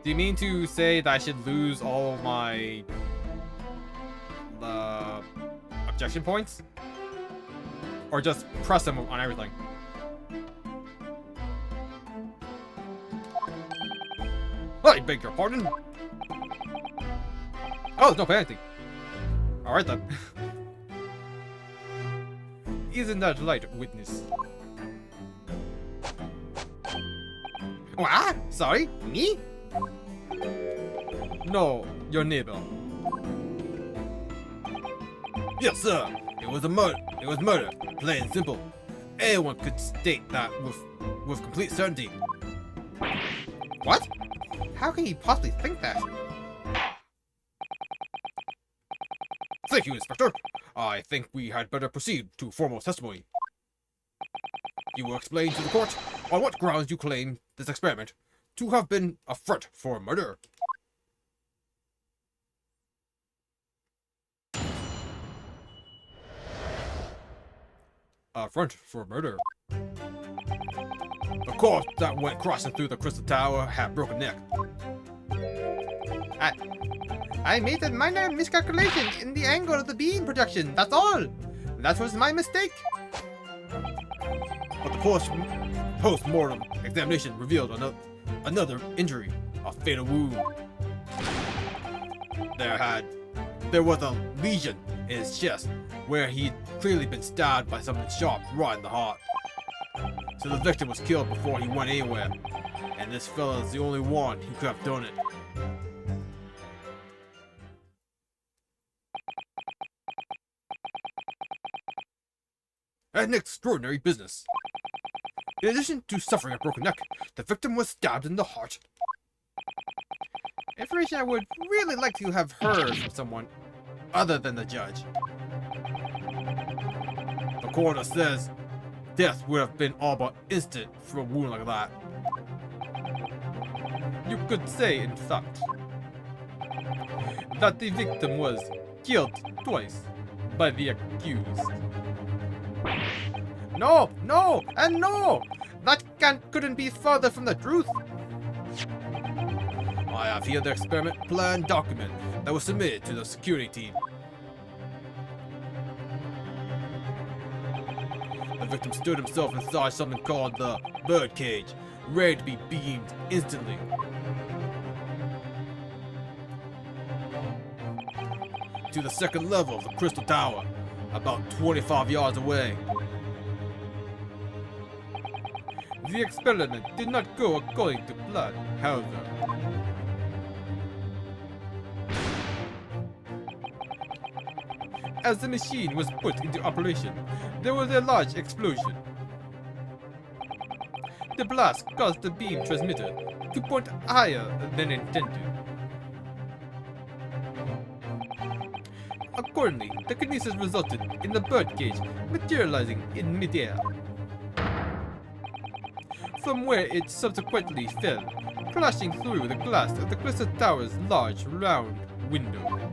Do you mean to say that I should lose all of my objection points? Or just press them on everything? I beg your pardon? Oh, there's no penalty. Alright then. Isn't that right, witness? What? Sorry? Me? No, your neighbor. Yes, sir. It was a murder. It was murder. Plain and simple. Anyone could state that with complete certainty. What? How can he possibly think that? Thank you, Inspector. I think we had better proceed to formal testimony. You will explain to the court on what grounds you claim this experiment to have been a front for murder. A front for murder. The corpse that went crashing through the Crystal Tower had a broken neck. I made a minor miscalculation in the angle of the beam projection, that's all. That was my mistake. But the post-mortem examination revealed another injury, a fatal wound. There was a lesion in his chest where he'd clearly been stabbed by something sharp right in the heart. So the victim was killed before he went anywhere, and this fella is the only one who could have done it. An extraordinary business. In addition to suffering a broken neck, the victim was stabbed in the heart. Information I would really like to have heard from someone other than the judge. The coroner says death would have been all but instant for a wound like that. You could say, in fact, that the victim was killed twice by the accused. No, no, and no! That couldn't be further from the truth. I have here the experiment plan document that was submitted to the security team. victim stood himself inside something called the birdcage, ready to be beamed instantly. To the second level of the Crystal Tower, about 25 yards away. The experiment did not go according to plan, however. As the machine was put into operation, there was a large explosion. The blast caused the beam transmitter to point higher than intended. Accordingly, the kinesis resulted in the birdcage materializing in midair, from where it subsequently fell, crashing through the glass of the Crystal Tower's large round window.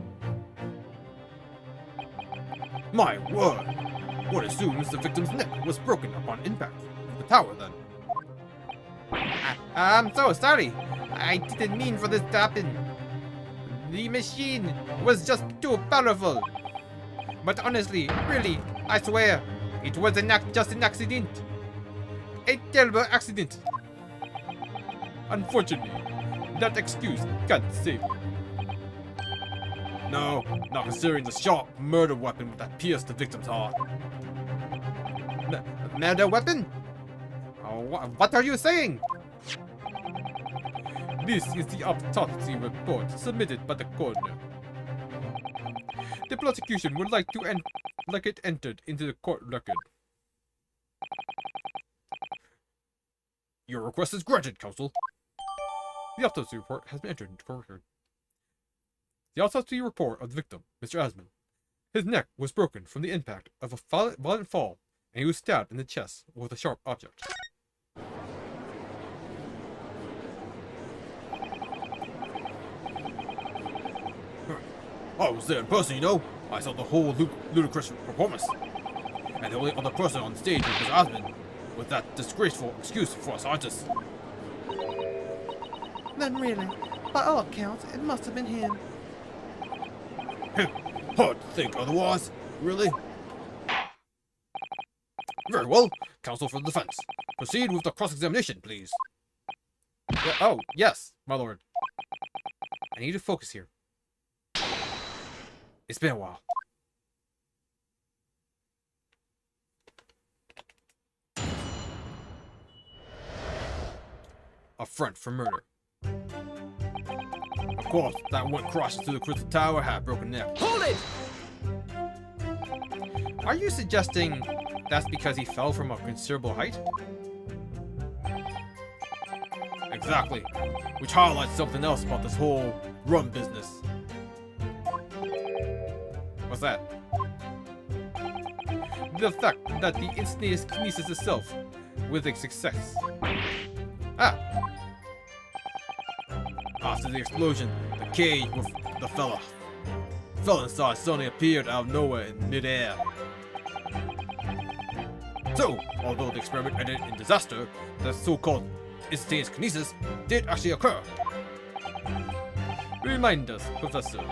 My word! One assumes the victim's neck was broken upon impact with the tower then. I'm so sorry. I didn't mean for this to happen. The machine was just too powerful. But honestly, really, I swear, it was just an accident. A terrible accident. Unfortunately, that excuse can't save me. No, not considering the sharp murder weapon that pierced the victim's heart. Murder weapon? Oh, what are you saying? This is the autopsy report submitted by the coroner. The prosecution would like it entered into the court record. Your request is granted, counsel. The autopsy report has been entered into court record. The autopsy report of the victim, Mr. Asman. His neck was broken from the impact of a violent fall, and he was stabbed in the chest with a sharp object. I was there in person, you know. I saw the whole ludicrous performance. And the only other person on stage was Mr. Asman, with that disgraceful excuse for a scientist. Then really, by all accounts, it must have been him. Hard to think otherwise, really. Very well, counsel for the defense. Proceed with the cross-examination, please. Oh, yes, my lord. I need to focus here. It's been a while. A front for murder. Of course, that one crashed through the Crystal Tower had a broken neck. Hold it! Are you suggesting that's because he fell from a considerable height? Exactly. Which highlights something else about this whole rum business. What's that? The fact that the instantaneous kinesis itself was a success. After the explosion, the cage with the fella inside suddenly appeared out of nowhere in midair. So, although the experiment ended in disaster, the so-called instantaneous kinesis did actually occur. Remind us, Professor,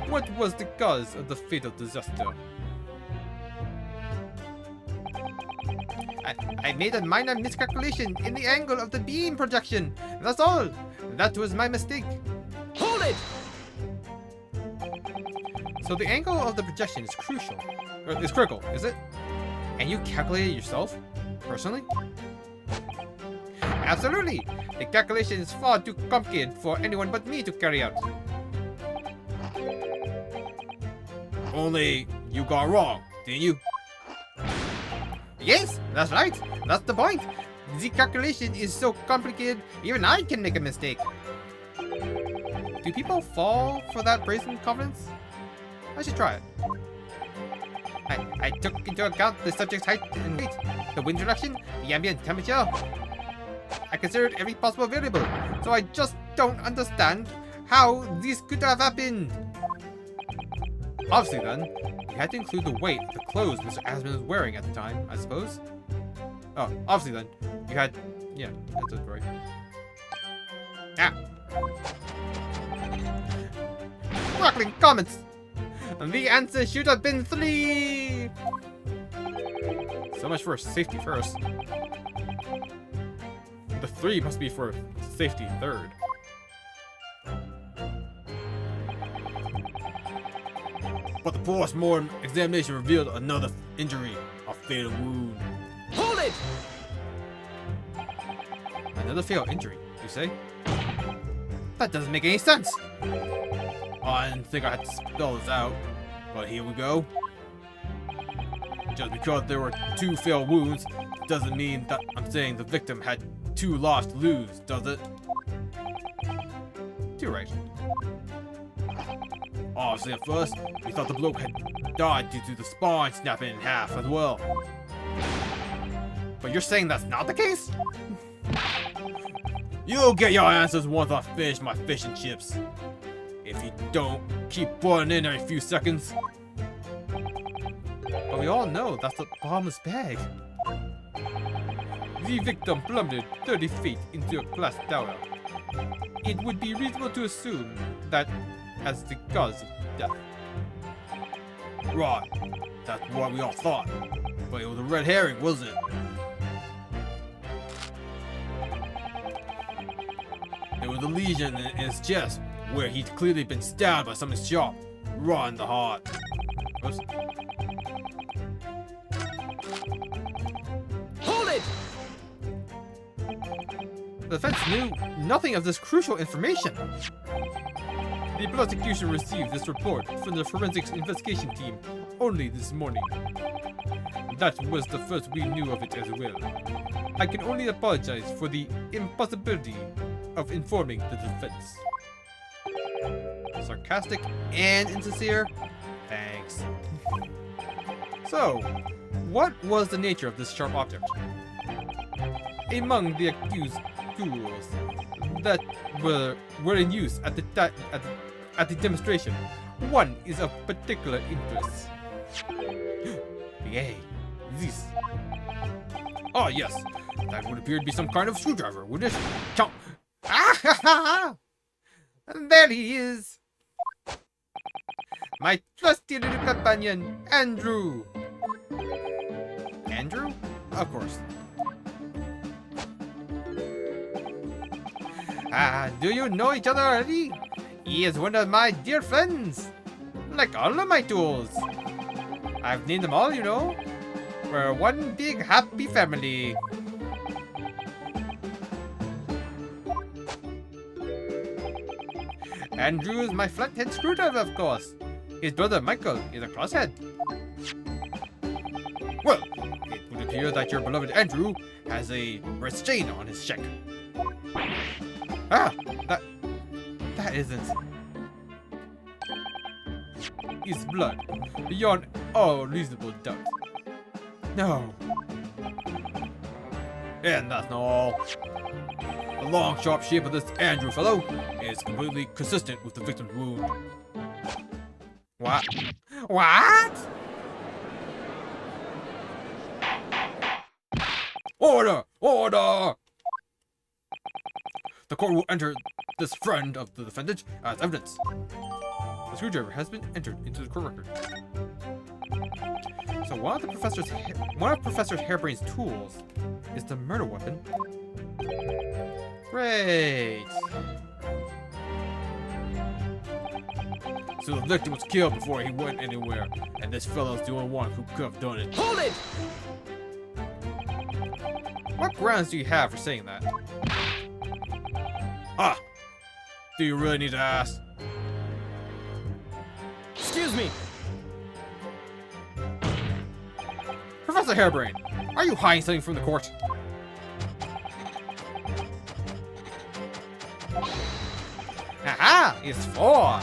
what was the cause of the fatal disaster? I made a minor miscalculation in the angle of the beam projection. That's all. That was my mistake. Hold it! So the angle of the projection is crucial. Or is critical, is it? And you calculated it yourself? Personally? Absolutely! The calculation is far too complicated for anyone but me to carry out. Only you got wrong, didn't you? Yes, that's right. That's the point. The calculation is so complicated, even I can make a mistake. Do people fall for that brazen confidence? I should try it. I took into account the subject's height and weight, the wind direction, the ambient temperature. I considered every possible variable, so I just don't understand how this could have happened. Obviously then, you had to include the weight of the clothes Mr. Asman was wearing at the time, I suppose. Oh, obviously then, you had... yeah, that's it, right. Ah. Crackling comments! The answer should have been 3! So much for safety first. The 3 must be for safety third. But the post-mortem examination revealed another injury, a fatal wound. Hold it! Another fatal injury, you say? That doesn't make any sense. I didn't think I had to spell this out, but here we go. Just because there were 2 fatal wounds doesn't mean that I'm saying the victim had 2 lives to lose, does it? You're right. Obviously, at first, we thought the bloke had died due to the spine snapping in half as well. But you're saying that's not the case? You'll get your answers once I finish my fish and chips. If you don't, keep pouring in every few seconds. But we all know that's the bottomless bag. The victim plummeted 30 feet into a glass tower. It would be reasonable to assume that as the cause of death. Right, that's what we all thought. But it was a red herring, wasn't it? There was a lesion in his chest, where he'd clearly been stabbed by something sharp, right in the heart. Oops. Hold it! The defense knew nothing of this crucial information. The prosecution received this report from the forensics investigation team only this morning. That was the first we knew of it as well. I can only apologize for the impossibility of informing the defense. Sarcastic and insincere? Thanks. So, what was the nature of this sharp object? Among the accused tools that were in use at the demonstration, one is of particular interest. Yay, this. Oh yes, that would appear to be some kind of screwdriver, wouldn't it? Chomp. Ah ha ha ha! There he is! My trusty little companion, Andrew! Andrew? Of course. Do you know each other already? He is one of my dear friends. Like all of my tools. I've named them all, you know. We're one big happy family. Andrew is my flathead screwdriver, of course. His brother Michael is a crosshead. Well, it would appear that your beloved Andrew has a red stain on his check. Ah, that isn't. His blood, beyond all reasonable doubt. No. And that's not all. The long, sharp shape of this Andrew fellow is completely consistent with the victim's wound. What? What? Order! Order! The court will enter this friend of the defendant as evidence. The screwdriver has been entered into the court record. So one of Professor Hairbrain's tools is the murder weapon. Great. So the victim was killed before he went anywhere, and this fellow's the only one who could have done it. Hold it! What grounds do you have for saying that? Ah! Do you really need to ask? Excuse me! Professor Hairbrain, are you hiding something from the court? Haha! It's 4!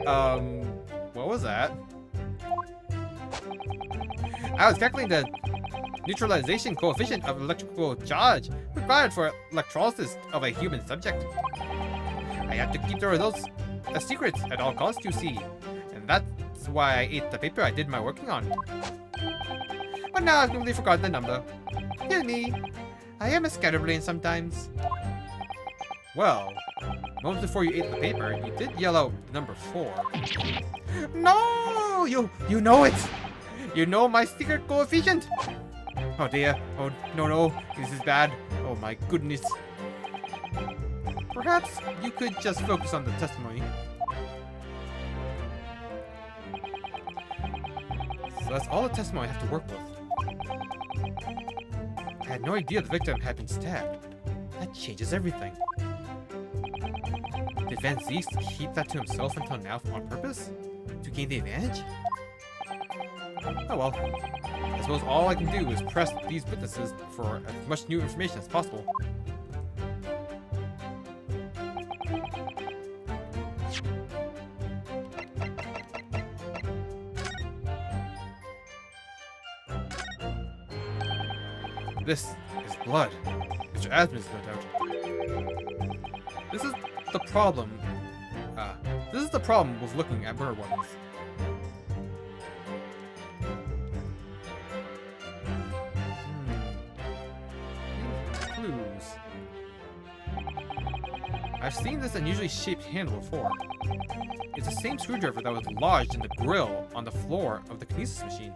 Ah! What was that? I was calculating the neutralization coefficient of electrical charge required for electrolysis of a human subject. I had to keep the results a secret at all costs, you see. And that's why I ate the paper I did my working on. But now I've completely forgotten the number. Dear me, I am a scatterbrain sometimes. Well, Moments before you ate the paper, you did yell out the number 4. No! You know it! You know my secret coefficient! Oh dear. Oh no. This is bad. Oh my goodness. Perhaps you could just focus on the testimony. So that's all the testimony I have to work with. I had no idea the victim had been stabbed. That changes everything. Did Van Zeest keep that to himself until now on purpose? To gain the advantage? Oh well. I suppose all I can do is press these witnesses for as much new information as possible. This is blood. Mr. Asmus, no doubt. This is the problem. This is the problem with looking at murder weapons. Clues. I've seen this unusually shaped handle before. It's the same screwdriver that was lodged in the grill on the floor of the kinesis machine.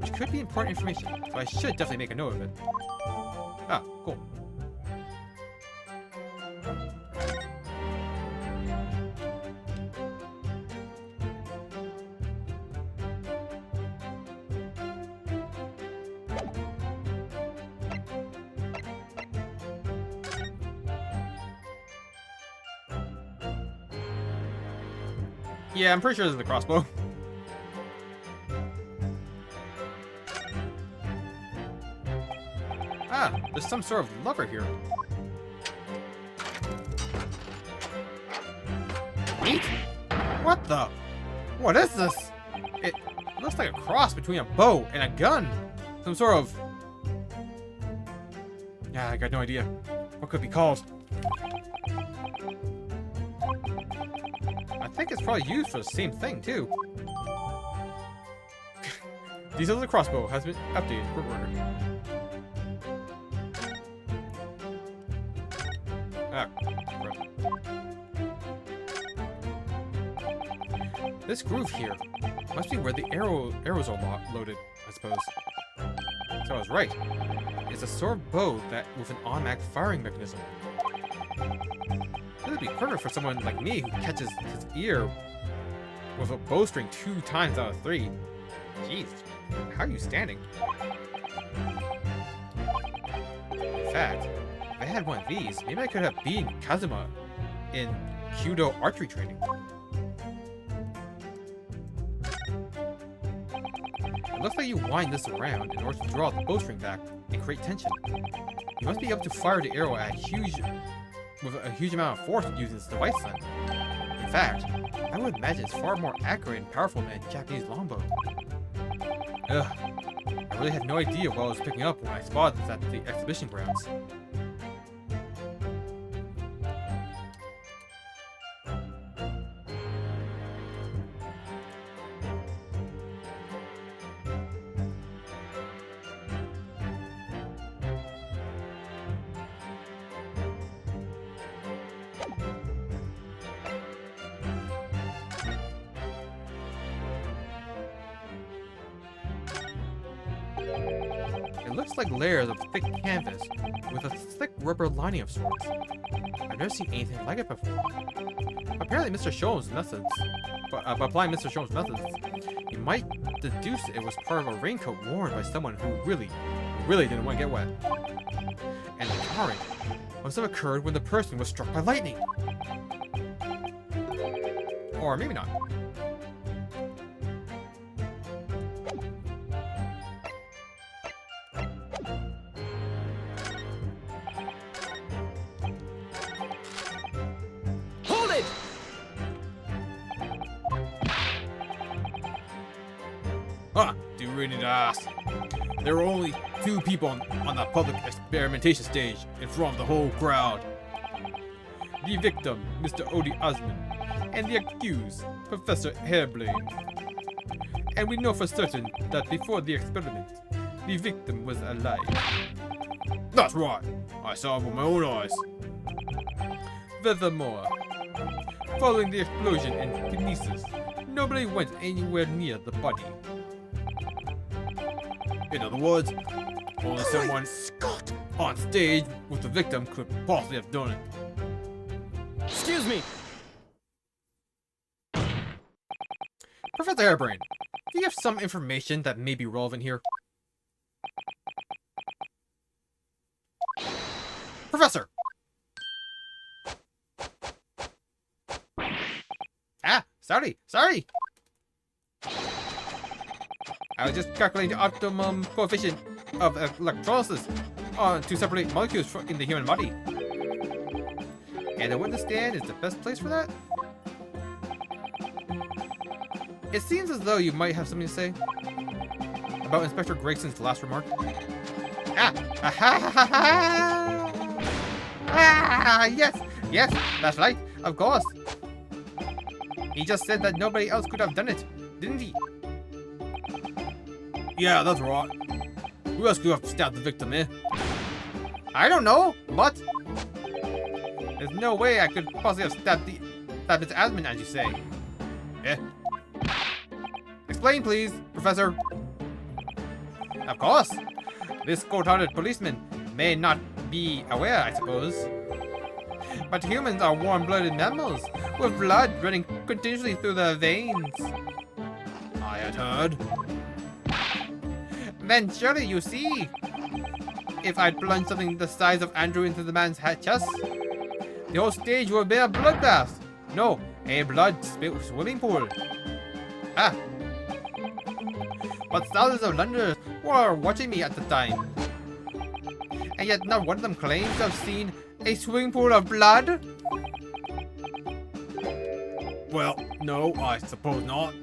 Which could be important information, so I should definitely make a note of it. Ah, cool. Yeah, I'm pretty sure this is the crossbow. Ah, there's some sort of lever here. Wait! What the? What is this? It looks like a cross between a bow and a gun. Some sort of... Yeah, I got no idea. What could it be called? I think it's probably used for the same thing, too. Details of the crossbow has been updated. Court order. Ah, crap. This groove here must be where the arrows are loaded, I suppose. So I was right. It's a sort of bow that with an automatic firing mechanism. This would be perfect for someone like me who catches his ear with a bowstring 2 times out of 3. Jeez, how are you standing? In fact, if I had one of these, maybe I could have beaten Kazuma in Kyudo archery training. It looks like you wind this around in order to draw the bowstring back and create tension. You must be able to fire the arrow at with a huge amount of force using this device then. In fact, I would imagine it's far more accurate and powerful than a Japanese longbow. Ugh, I really had no idea what I was picking up when I spotted this at the exhibition grounds. It looks like layers of thick canvas with a thick rubber lining of sorts. I've never seen anything like it before. Apparently Mr. Sholmes' methods, by applying Mr. Sholmes' methods, you might deduce it was part of a raincoat worn by someone who really didn't want to get wet. And the carring must have occurred when the person was struck by lightning. Or maybe not. Ah, do you really need to ask? There were only 2 people on the public experimentation stage in front of the whole crowd. The victim, Mr. Odi Osman, and the accused, Professor Hairblade. And we know for certain that before the experiment, the victim was alive. That's right. I saw it with my own eyes. Furthermore, following the explosion and kinesis, nobody went anywhere near the body. In other words, only someone Scott! on stage with the victim could possibly have done it. Excuse me! Professor Hairbrain, do you have some information that may be relevant here? Professor! Ah, sorry. I was just calculating the optimum coefficient of electrolysis on to separate molecules in the human body. And the witness stand is the best place for that? It seems as though you might have something to say about Inspector Grayson's last remark. Yes, that's right, of course. He just said that nobody else could have done it, didn't he? Yeah, that's right. Who else could have stabbed the victim, eh? I don't know, but there's no way I could possibly have stabbed his admin, as you say. Eh? Explain, please, Professor. Of course. This cold-hearted policeman may not be aware, I suppose. But humans are warm-blooded mammals with blood running continuously through their veins. I had heard. Then surely you see, if I'd plunged something the size of Andrew into the man's chest, the whole stage would have been a bloodbath. No, a blood-spilled swimming pool. Ah. But thousands of Londoners were watching me at the time. And yet not one of them claims to have seen a swimming pool of blood? Well, no, I suppose not.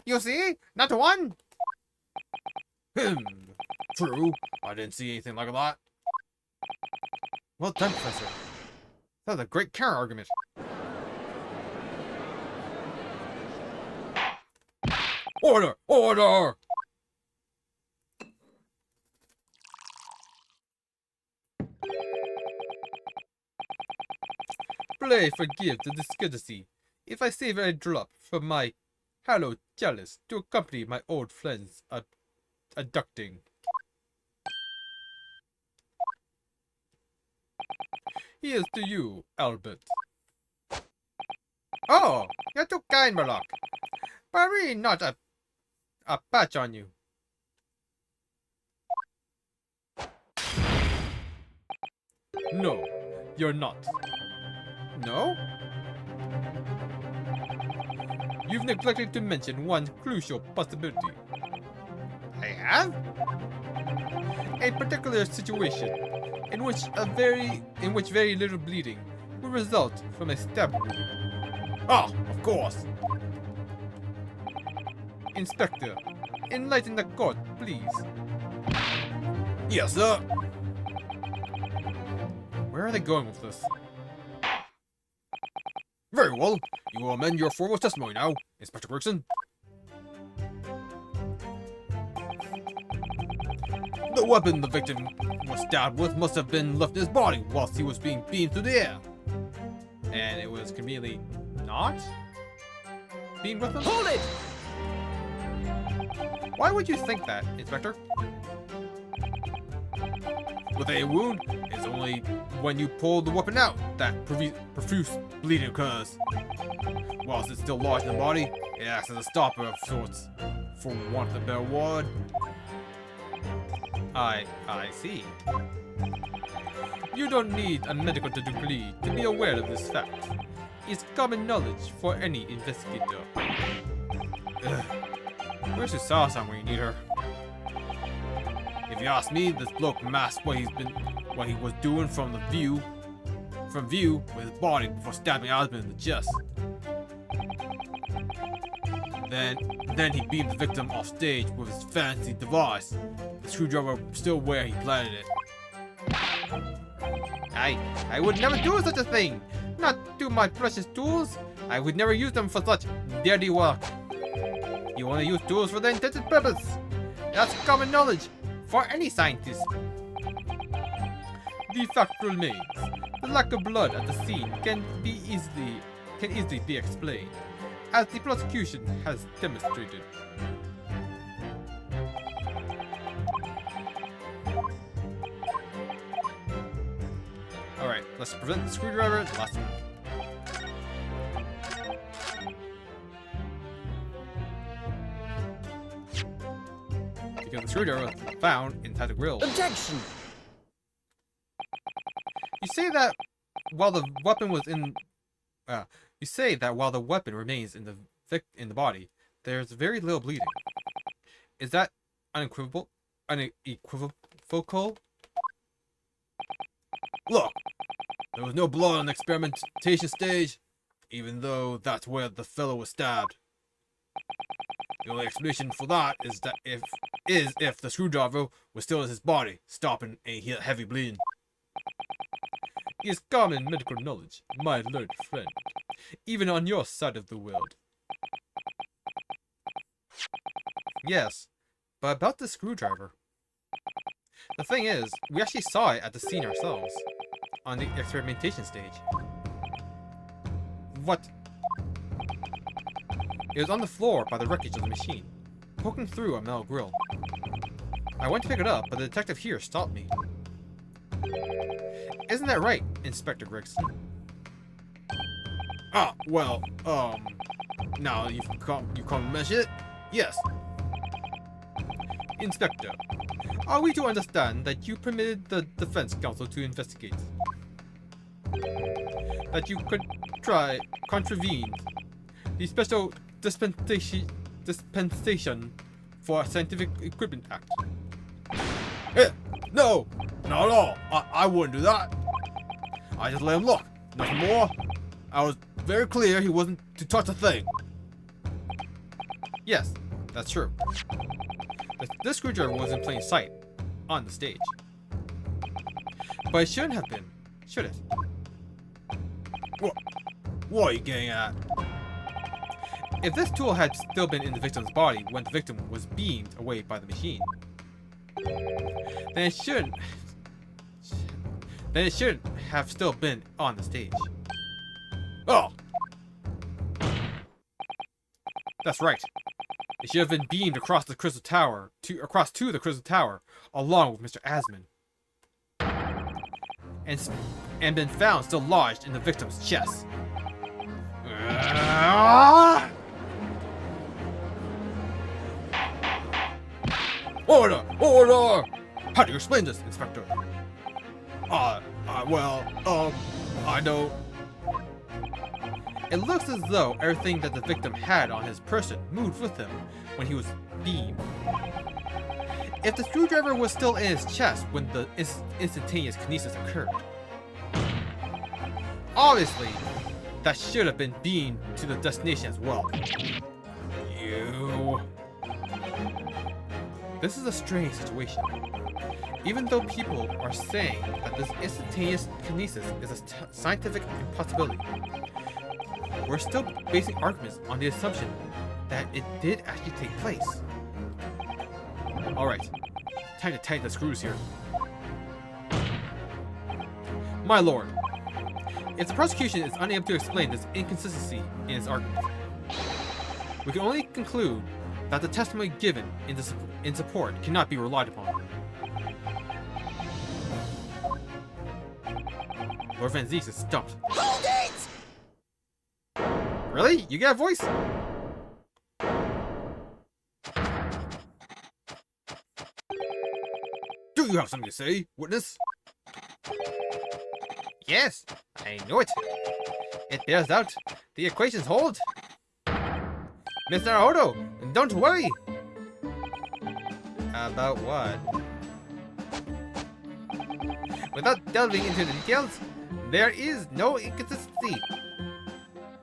You see? Not one! True, I didn't see anything like that. Well done, Professor. That was a great counter argument. Order! Order! Pray forgive the discourtesy if I save a drop from my Hello Chalice to accompany my old friends abducting. Here's to you, Albert. Oh, you're too kind, Murloc. But really not a patch on you. No, you're not. No? You've neglected to mention one crucial possibility. I have? A particular situation in which very little bleeding will result from a stab wound. Ah, of course. Inspector, enlighten the court, please. Yes, sir. Where are they going with this? Very well. You will amend your formal testimony now, Inspector Gregson. The weapon the victim was stabbed with must have been left in his body whilst he was being beamed through the air. And it was conveniently not being with them? Hold it! Why would you think that, Inspector? With a wound, it's only when you pull the weapon out that profuse bleeding occurs. Whilst it's still lodged in the body, it acts as a stopper of sorts, for want of a better word. I see. You don't need a medical degree to be aware of this fact. It's common knowledge for any investigator. Ugh. Where's Susasan when you need her? If you ask me, this bloke masked what he was doing from view with his body before stabbing Osmond in the chest. Then he beamed the victim off stage with his fancy device, the screwdriver still where he planted it. I would never do such a thing! Not to my precious tools! I would never use them for such dirty work. You only use tools for their intended purpose. That's common knowledge for any scientist. The fact remains, The lack of blood at the scene can easily be explained, as the prosecution has demonstrated. Alright, let's prevent the screwdriver, the last one. Because the screwdriver was found inside the grill. Objection! You say that while the weapon was in... you say that while the weapon remains in the body, there's very little bleeding. Is that unequivocal? Unequivocal? Look, there was no blood on the experimentation stage, even though that's where the fellow was stabbed. The only explanation for that is that if the screwdriver was still in his body, stopping a heavy bleeding. It is common medical knowledge, my learned friend, even on your side of the world. Yes, but about the screwdriver. The thing is, we actually saw it at the scene ourselves, on the experimentation stage. What? It was on the floor by the wreckage of the machine, poking through a metal grill. I went to pick it up, but the detective here stopped me. Isn't that right, Inspector Gregson? Ah, well, now you come mention it? Yes. Inspector, are we to understand that you permitted the defense counsel to investigate? That you could contravene the Special Dispensation for Scientific Equipment Act? No, not at all. I wouldn't do that. I just let him look. Nothing more. I was very clear he wasn't to touch a thing. Yes, that's true. This screwdriver was in plain sight, on the stage. But it shouldn't have been, should it? What are you getting at? If this tool had still been in the victim's body when the victim was beamed away by the machine, then it shouldn't have still been on the stage. Oh, That's right. It should have been beamed across the Crystal Tower to the Crystal Tower, along with Mr. Asman, and been found still lodged in the victim's chest. Order! Order! How do you explain this, Inspector? Well, I don't... It looks as though everything that the victim had on his person moved with him when he was beamed. If the screwdriver was still in his chest when the instantaneous kinesis occurred, obviously, that should have been beamed to the destination as well. You... This is a strange situation. Even though people are saying that this instantaneous kinesis is a scientific impossibility, we're still basing arguments on the assumption that it did actually take place. Alright, time to tighten the screws here. My lord, if the prosecution is unable to explain this inconsistency in its argument, we can only conclude that the testimony given in support cannot be relied upon. Lord Van Zieks is stumped. Hold it! Really? You got a voice? Do you have something to say, witness? Yes, I know it. It bears out. The equations hold. Mr. Naruto, don't worry. About what? Without delving into the details, there is no inconsistency.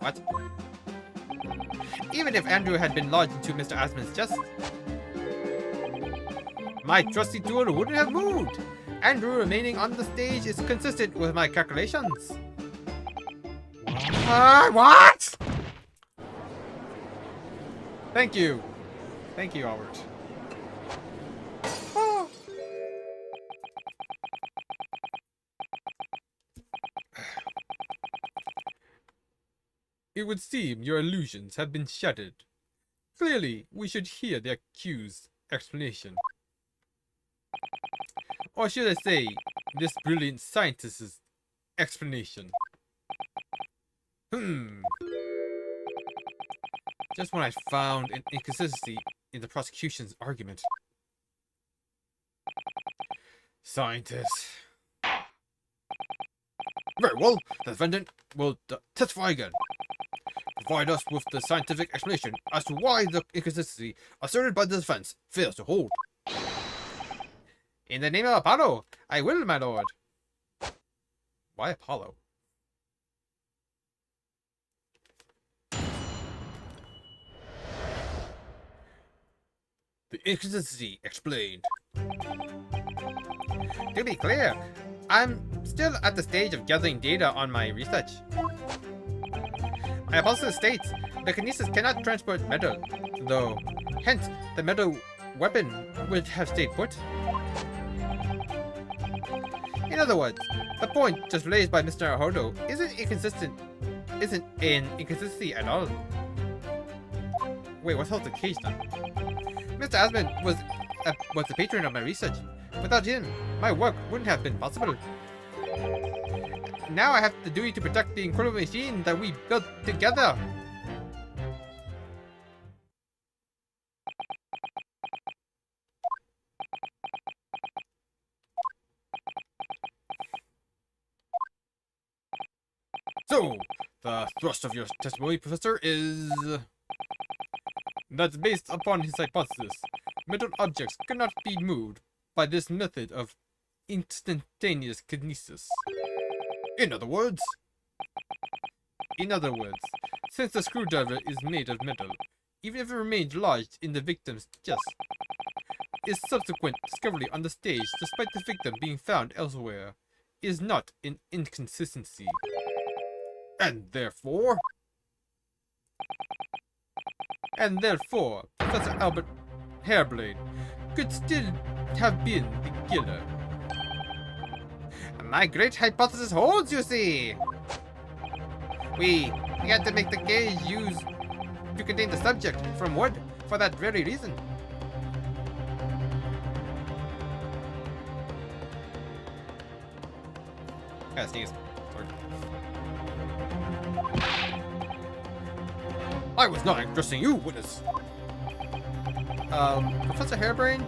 What? Even if Andrew had been lodged into Mr. Asman's chest, my trusty tool wouldn't have moved. Andrew remaining on the stage is consistent with my calculations. What? Thank you. Thank you, Albert. Oh. It would seem your illusions have been shattered. Clearly, we should hear the accused's explanation. Or should I say, this brilliant scientist's explanation. Just when I found an inconsistency in the prosecution's argument. Scientist. Very well, the defendant will testify again. Provide us with the scientific explanation as to why the inconsistency asserted by the defense fails to hold. In the name of Apollo, I will, my lord. Why Apollo? The inconsistency explained. To be clear, I'm still at the stage of gathering data on my research. My hypothesis states the kinesis cannot transport metal, though, hence the metal weapon would have stayed put. In other words, the point just raised by Mr. Ahodo isn't an inconsistency at all. Wait, what held the case then? Mr. Asman was the patron of my research. Without him, my work wouldn't have been possible. Now I have the duty to protect the incredible machine that we built together. So, the thrust of your testimony, Professor, is... That's based upon his hypothesis. Metal objects cannot be moved by this method of instantaneous kinesis. In other words, since the screwdriver is made of metal, even if it remains lodged in the victim's chest, his subsequent discovery on the stage, despite the victim being found elsewhere, is not an inconsistency. and therefore, Professor Albert Hairblade could still have been the killer. My great hypothesis holds, you see. We had to make the cage used to contain the subject from wood for that very reason. Gotta sneeze. Sorry. I was not addressing you, witness. Professor Hairbrain?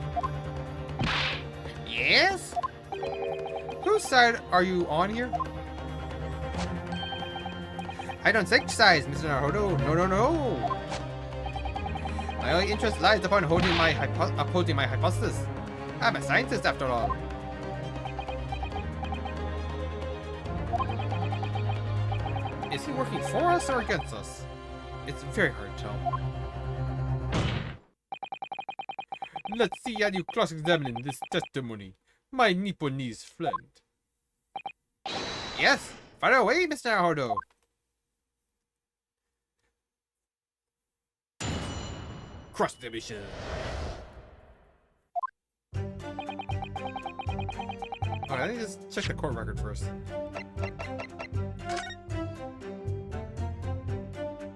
Yes? Whose side are you on here? I don't take sides, Mr. Naruto. No. My only interest lies upon upholding my hypothesis. I'm a scientist after all. Is he working for us or against us? It's very hard to tell. Let's see how you cross-examine this testimony, my Nipponese friend. Yes, fire away, Mr. Naruto. Cross-examination. Okay, I think just check the court record first.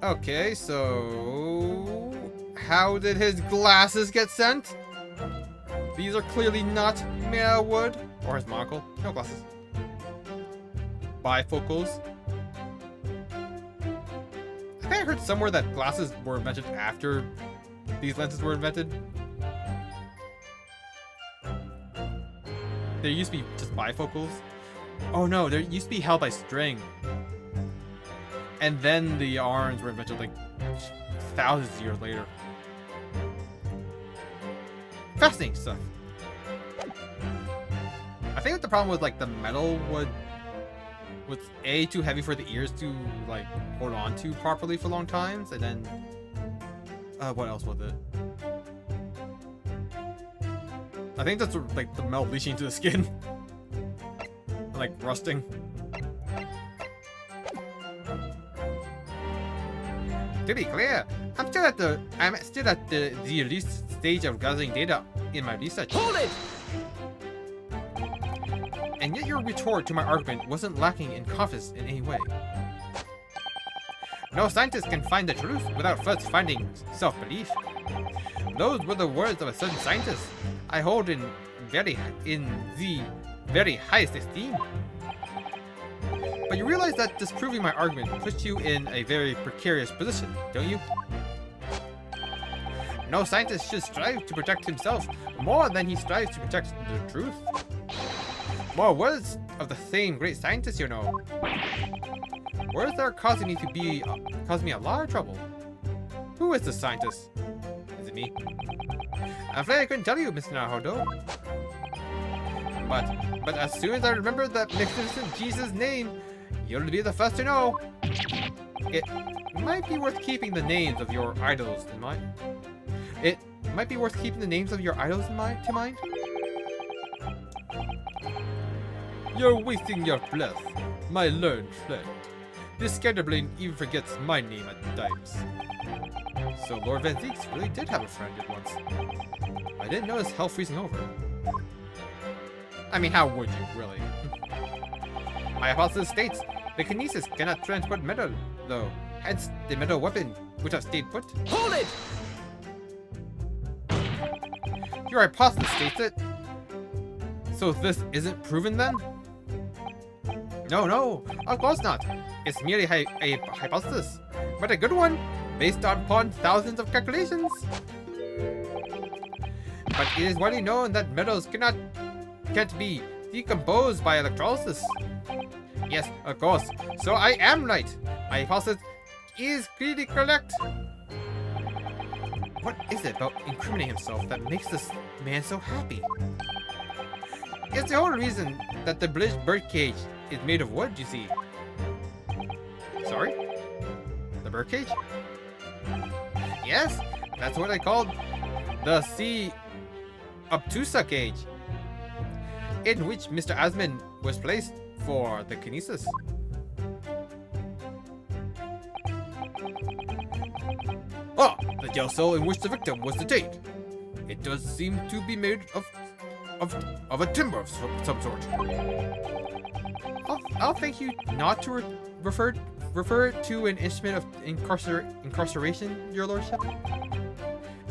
Okay, so... how did his glasses get sent? These are clearly not made out of wood. Or his monocle. No glasses. Bifocals. I think I heard somewhere that glasses were invented after these lenses were invented. There used to be just bifocals. Oh no, there used to be held by string. And then the arms were invented like thousands of years later. Fascinating stuff. I think that the problem was like the metal was A, too heavy for the ears to like hold on to properly for long times, and then what else was it? I think that's like the metal leaching into the skin. Like rusting. To be clear, I'm still at the least stage of gathering data in my research. Hold it! And yet your retort to my argument wasn't lacking in confidence in any way. No scientist can find the truth without first finding self-belief. Those were the words of a certain scientist I hold in the very highest esteem. But you realize that disproving my argument puts you in a very precarious position, don't you? No scientist should strive to protect himself more than he strives to protect the truth. More words of the same great scientist, you know. Words that are causing me a lot of trouble. Who is the scientist? Is it me? I'm afraid I couldn't tell you, Mr. Naruhodo. But as soon as I remember that magnificent Jesus' name, you'll be the first to know. It might be worth keeping the names of your idols in mind. It might be worth keeping the names of your idols in mind. You're wasting your breath, my learned friend. This scatterbrain even forgets my name at times. So Lord Van Zeeks really did have a friend at once. I didn't notice hell freezing over. I mean, how would you, really? My hypothesis states the kinesis cannot transport metal, though. Hence, the metal weapon would have stayed put. Hold it! Your hypothesis states it. So this isn't proven then? No, of course not. It's merely a hypothesis, but a good one, based upon thousands of calculations. But it is widely known that metals can't be decomposed by electrolysis. Yes, of course. So I am right. My hypothesis is clearly correct. What is it about incriminating himself that makes this man so happy? It's the whole reason that the birdcage is made of wood, you see. Sorry? The birdcage? Yes, that's what I called the sea obtusa cage, in which Mr. Asman was placed for the kinesis. Ah, the jail cell in which the victim was detained. It does seem to be made of a timber of some sort. I'll thank you not to refer to an instrument of incarceration, your lordship.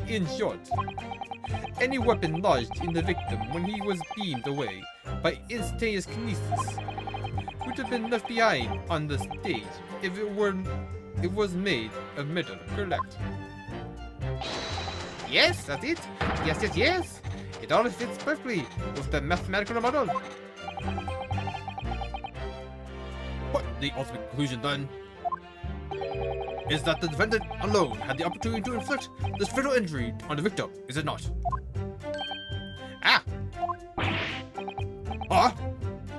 In short, any weapon lodged in the victim when he was beamed away by instantaneous kinesis would have been left behind on the stage if it was made of metal, correct? Yes, that's it. Yes. It all fits perfectly with the mathematical model. But the ultimate conclusion then is that the defendant alone had the opportunity to inflict this fatal injury on the victim, is it not? Ah,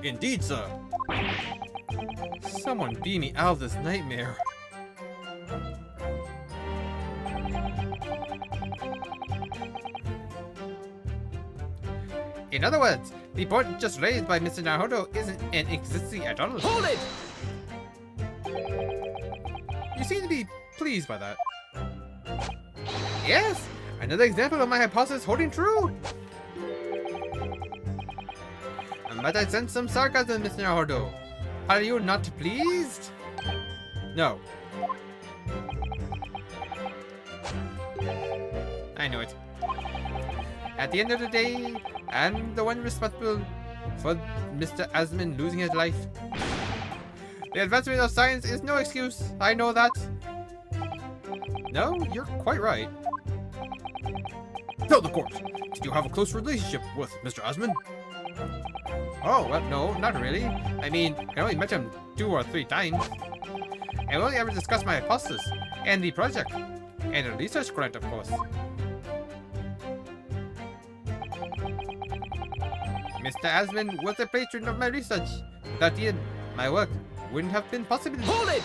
indeed, sir. Someone beam me out of this nightmare. In other words, the point just raised by Mr. Naruhodo isn't an existing at all. Hold it! You seem to be pleased by that. Yes, another example of my hypothesis holding true. But I sense some sarcasm, Mr. Naruhodo. Are you not pleased? No. I know it. At the end of the day, I'm the one responsible for Mr. Asman losing his life. The advancement of science is no excuse. I know that. No, you're quite right. Tell the court, did you have a close relationship with Mr. Asman? Oh, well, no, not really. I mean, I only met him 2 or 3 times. I only ever discussed my hypothesis and the project. And the research grant, of course. Mr. Asman was the patron of my research. Without him, my work wouldn't have been possible. Hold it!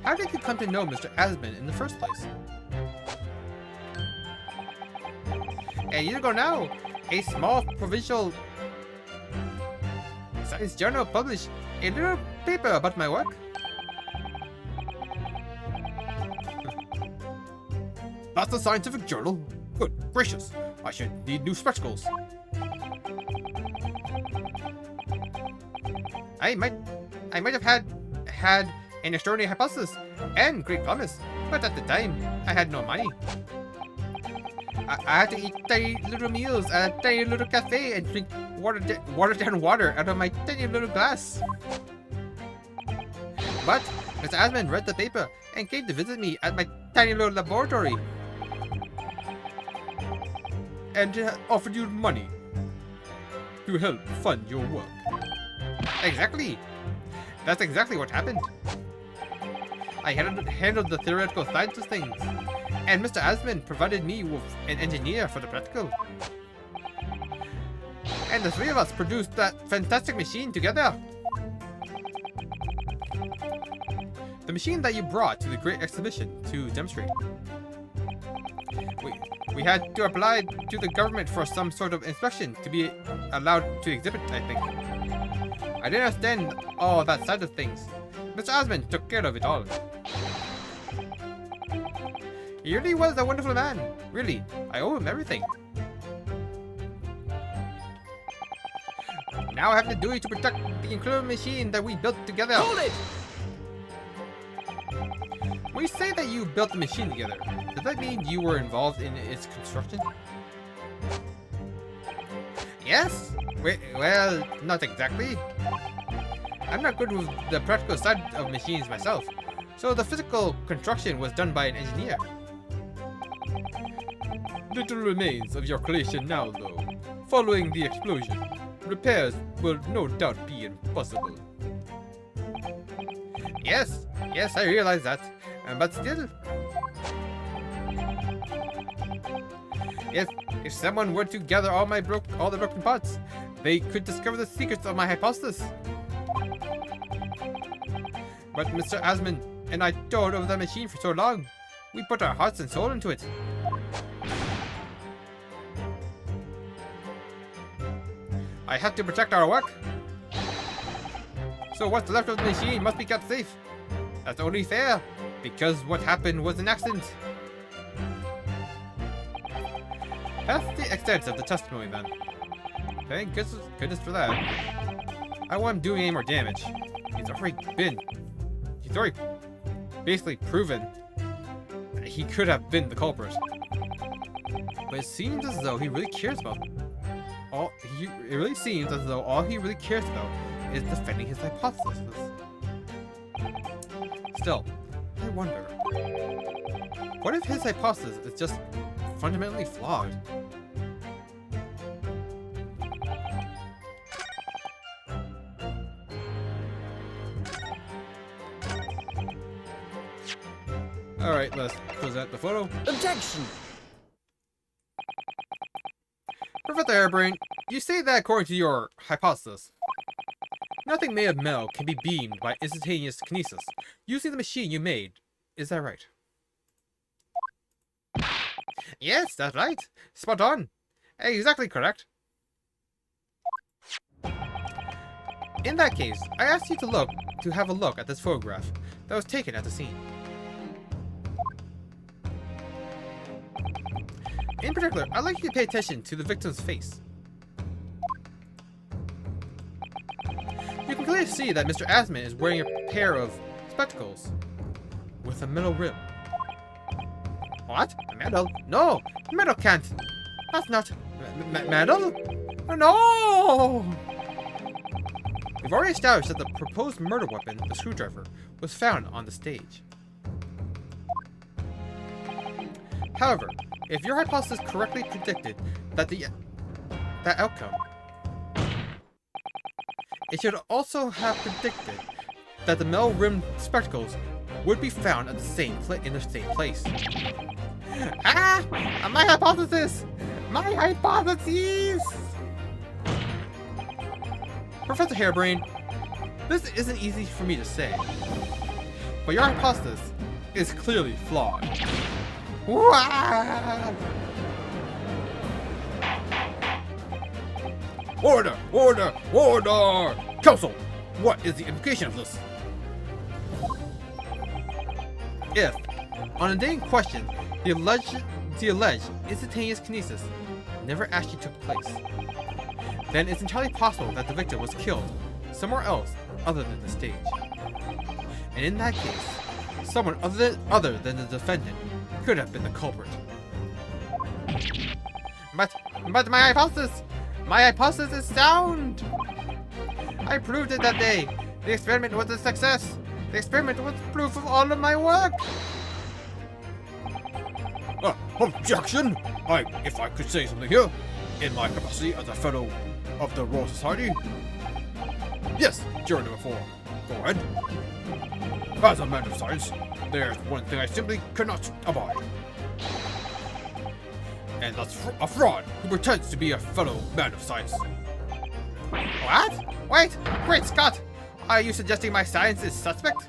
How did you come to know Mr. Asman in the first place? A year ago now, a small provincial science journal published a little paper about my work. That's a scientific journal? Good gracious, I should need new spectacles. I might have had an extraordinary hypothesis and great promise, but at the time, I had no money. I had to eat tiny little meals at a tiny little cafe and drink watered down water out of my tiny little glass. But Mr. Asman read the paper and came to visit me at my tiny little laboratory. And offered you money to help fund your work. Exactly. That's exactly what happened. I handled the theoretical sides of things, and Mr. Asman provided me with an engineer for the practical. And the three of us produced that fantastic machine together. The machine that you brought to the Great Exhibition to demonstrate. We had to apply to the government for some sort of inspection to be allowed to exhibit, I think. I didn't understand all that side of things. Mr. Osmond took care of it all. He really was a wonderful man. Really, I owe him everything. Now I have to do it to protect the incredible machine that we built together. Hold it! When you say that you built the machine together, does that mean you were involved in its construction? Yes? Well, not exactly. I'm not good with the practical side of machines myself, so the physical construction was done by an engineer. Little remains of your creation now, though. Following the explosion, repairs will no doubt be impossible. Yes, I realize that, but still. If someone were to gather all the broken parts, they could discover the secrets of my hypothesis. But Mr. Asman and I toiled over the machine for so long. We put our hearts and soul into it. I have to protect our work. So what's left of the machine must be kept safe. That's only fair, because what happened was an accident. That's the extent of the testimony then. Thank goodness for that. I won't do any more damage. He's already basically proven that he could have been the culprit. But it seems as though he really cares about all he really cares about is defending his hypothesis. Still, I wonder, what if his hypothesis is just fundamentally flawed? Alright, let's present the photo. Objection! Professor Harebrained, you say that according to your hypothesis, nothing made of metal can be beamed by instantaneous kinesis using the machine you made. Is that right? Yes, that's right. Spot on. Exactly correct. In that case, I asked you to have a look at this photograph that was taken at the scene. In particular, I'd like you to pay attention to the victim's face. You can clearly see that Mr. Asman is wearing a pair of spectacles with a metal rim. What? Metal? No! Metal can't! That's not... metal? No! We've already established that the proposed murder weapon, the screwdriver, was found on the stage. However, if your hypothesis correctly predicted that that outcome, it should also have predicted that the metal-rimmed spectacles would be found at in the same place. Ah! My hypothesis! My hypotheses! Professor Harebrained, this isn't easy for me to say, but your hypothesis is clearly flawed. Wah! Order! Order! Order! Counsel! What is the implication of this? If, on the day in question, the alleged instantaneous kinesis never actually took place, then it's entirely possible that the victim was killed somewhere else other than the stage. And in that case, someone other than the defendant could have been the culprit. But my hypothesis is sound. I proved it that day. The experiment was a success. The experiment was proof of all of my work. Objection! If I could say something here, in my capacity as a fellow of the Royal Society. Yes, juror number 4. Go ahead. As a man of science, there's one thing I simply cannot abide. And that's a fraud who pretends to be a fellow man of science. What? Wait, great Scott! Are you suggesting my science is suspect?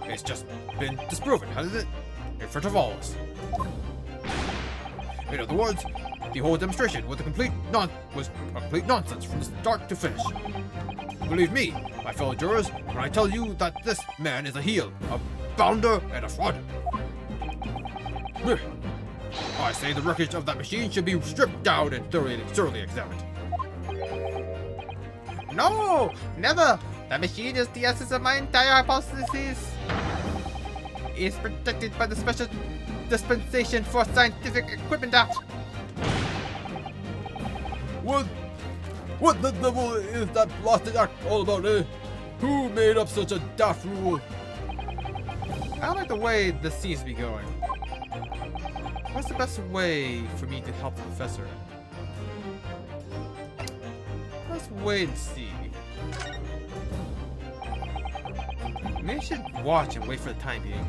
It's just been disproven, hasn't it? In front of all of us. In other words, the whole demonstration was a complete nonsense from start to finish. Believe me, my fellow jurors, when I tell you that this man is a heel, a bounder, and a fraud. I say the wreckage of that machine should be stripped down and thoroughly examined. No, never. That machine is the essence of my entire hypothesis. It's protected by the Special Dispensation for Scientific Equipment Act. What the devil is that blasted act all about, eh? Who made up such a daft rule? I don't like the way this seems to be going. What's the best way for me to help the professor? Let's wait and see. Maybe I should watch and wait for the time being.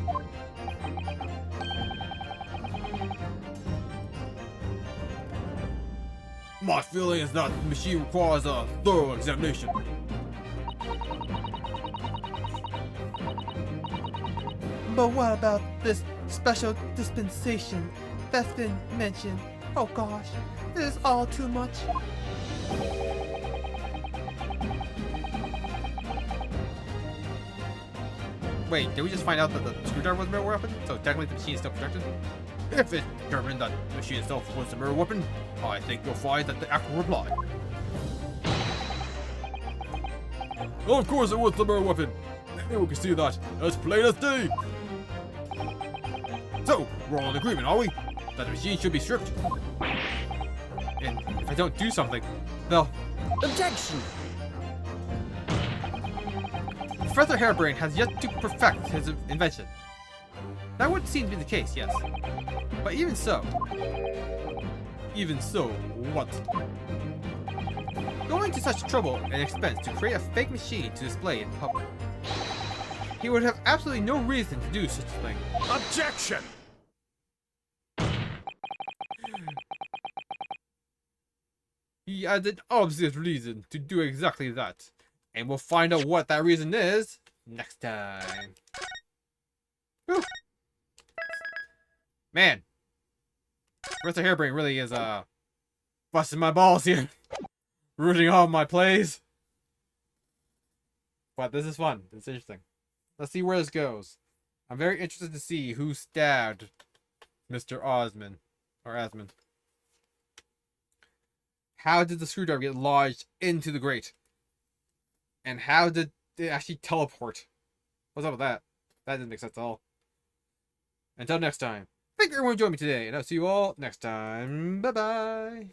My feeling is that the machine requires a thorough examination. But what about this special dispensation that's been mentioned? Oh gosh, this is all too much. Wait, did we just find out that the screwdriver was a mirror weapon? So technically the machine is still protected? If it's determined that the machine itself was a mirror weapon, I think you'll find that the act will reply. Of course it was the mirror weapon. Anyone can see that, as plain as day. So, we're all in agreement, are we? That the machine should be stripped. And if I don't do something, they'll... Objection! Professor Harebrained has yet to perfect his invention. That would seem to be the case, yes. But even so, what? Going to such trouble and expense to create a fake machine to display in public. He would have absolutely no reason to do such a thing. Objection! He has an obvious reason to do exactly that. And we'll find out what that reason is next time. Whew. Man. Professor Harebrained really is, busting my balls here. Rooting all my plays. But this is fun. It's interesting. Let's see where this goes. I'm very interested to see who stabbed Mr. Osmond. Or Asmund. How did the screwdriver get lodged into the grate? And how did it actually teleport? What's up with that? That didn't make sense at all. Until next time. Thank you everyone who joined me today, and I'll see you all next time. Bye-bye.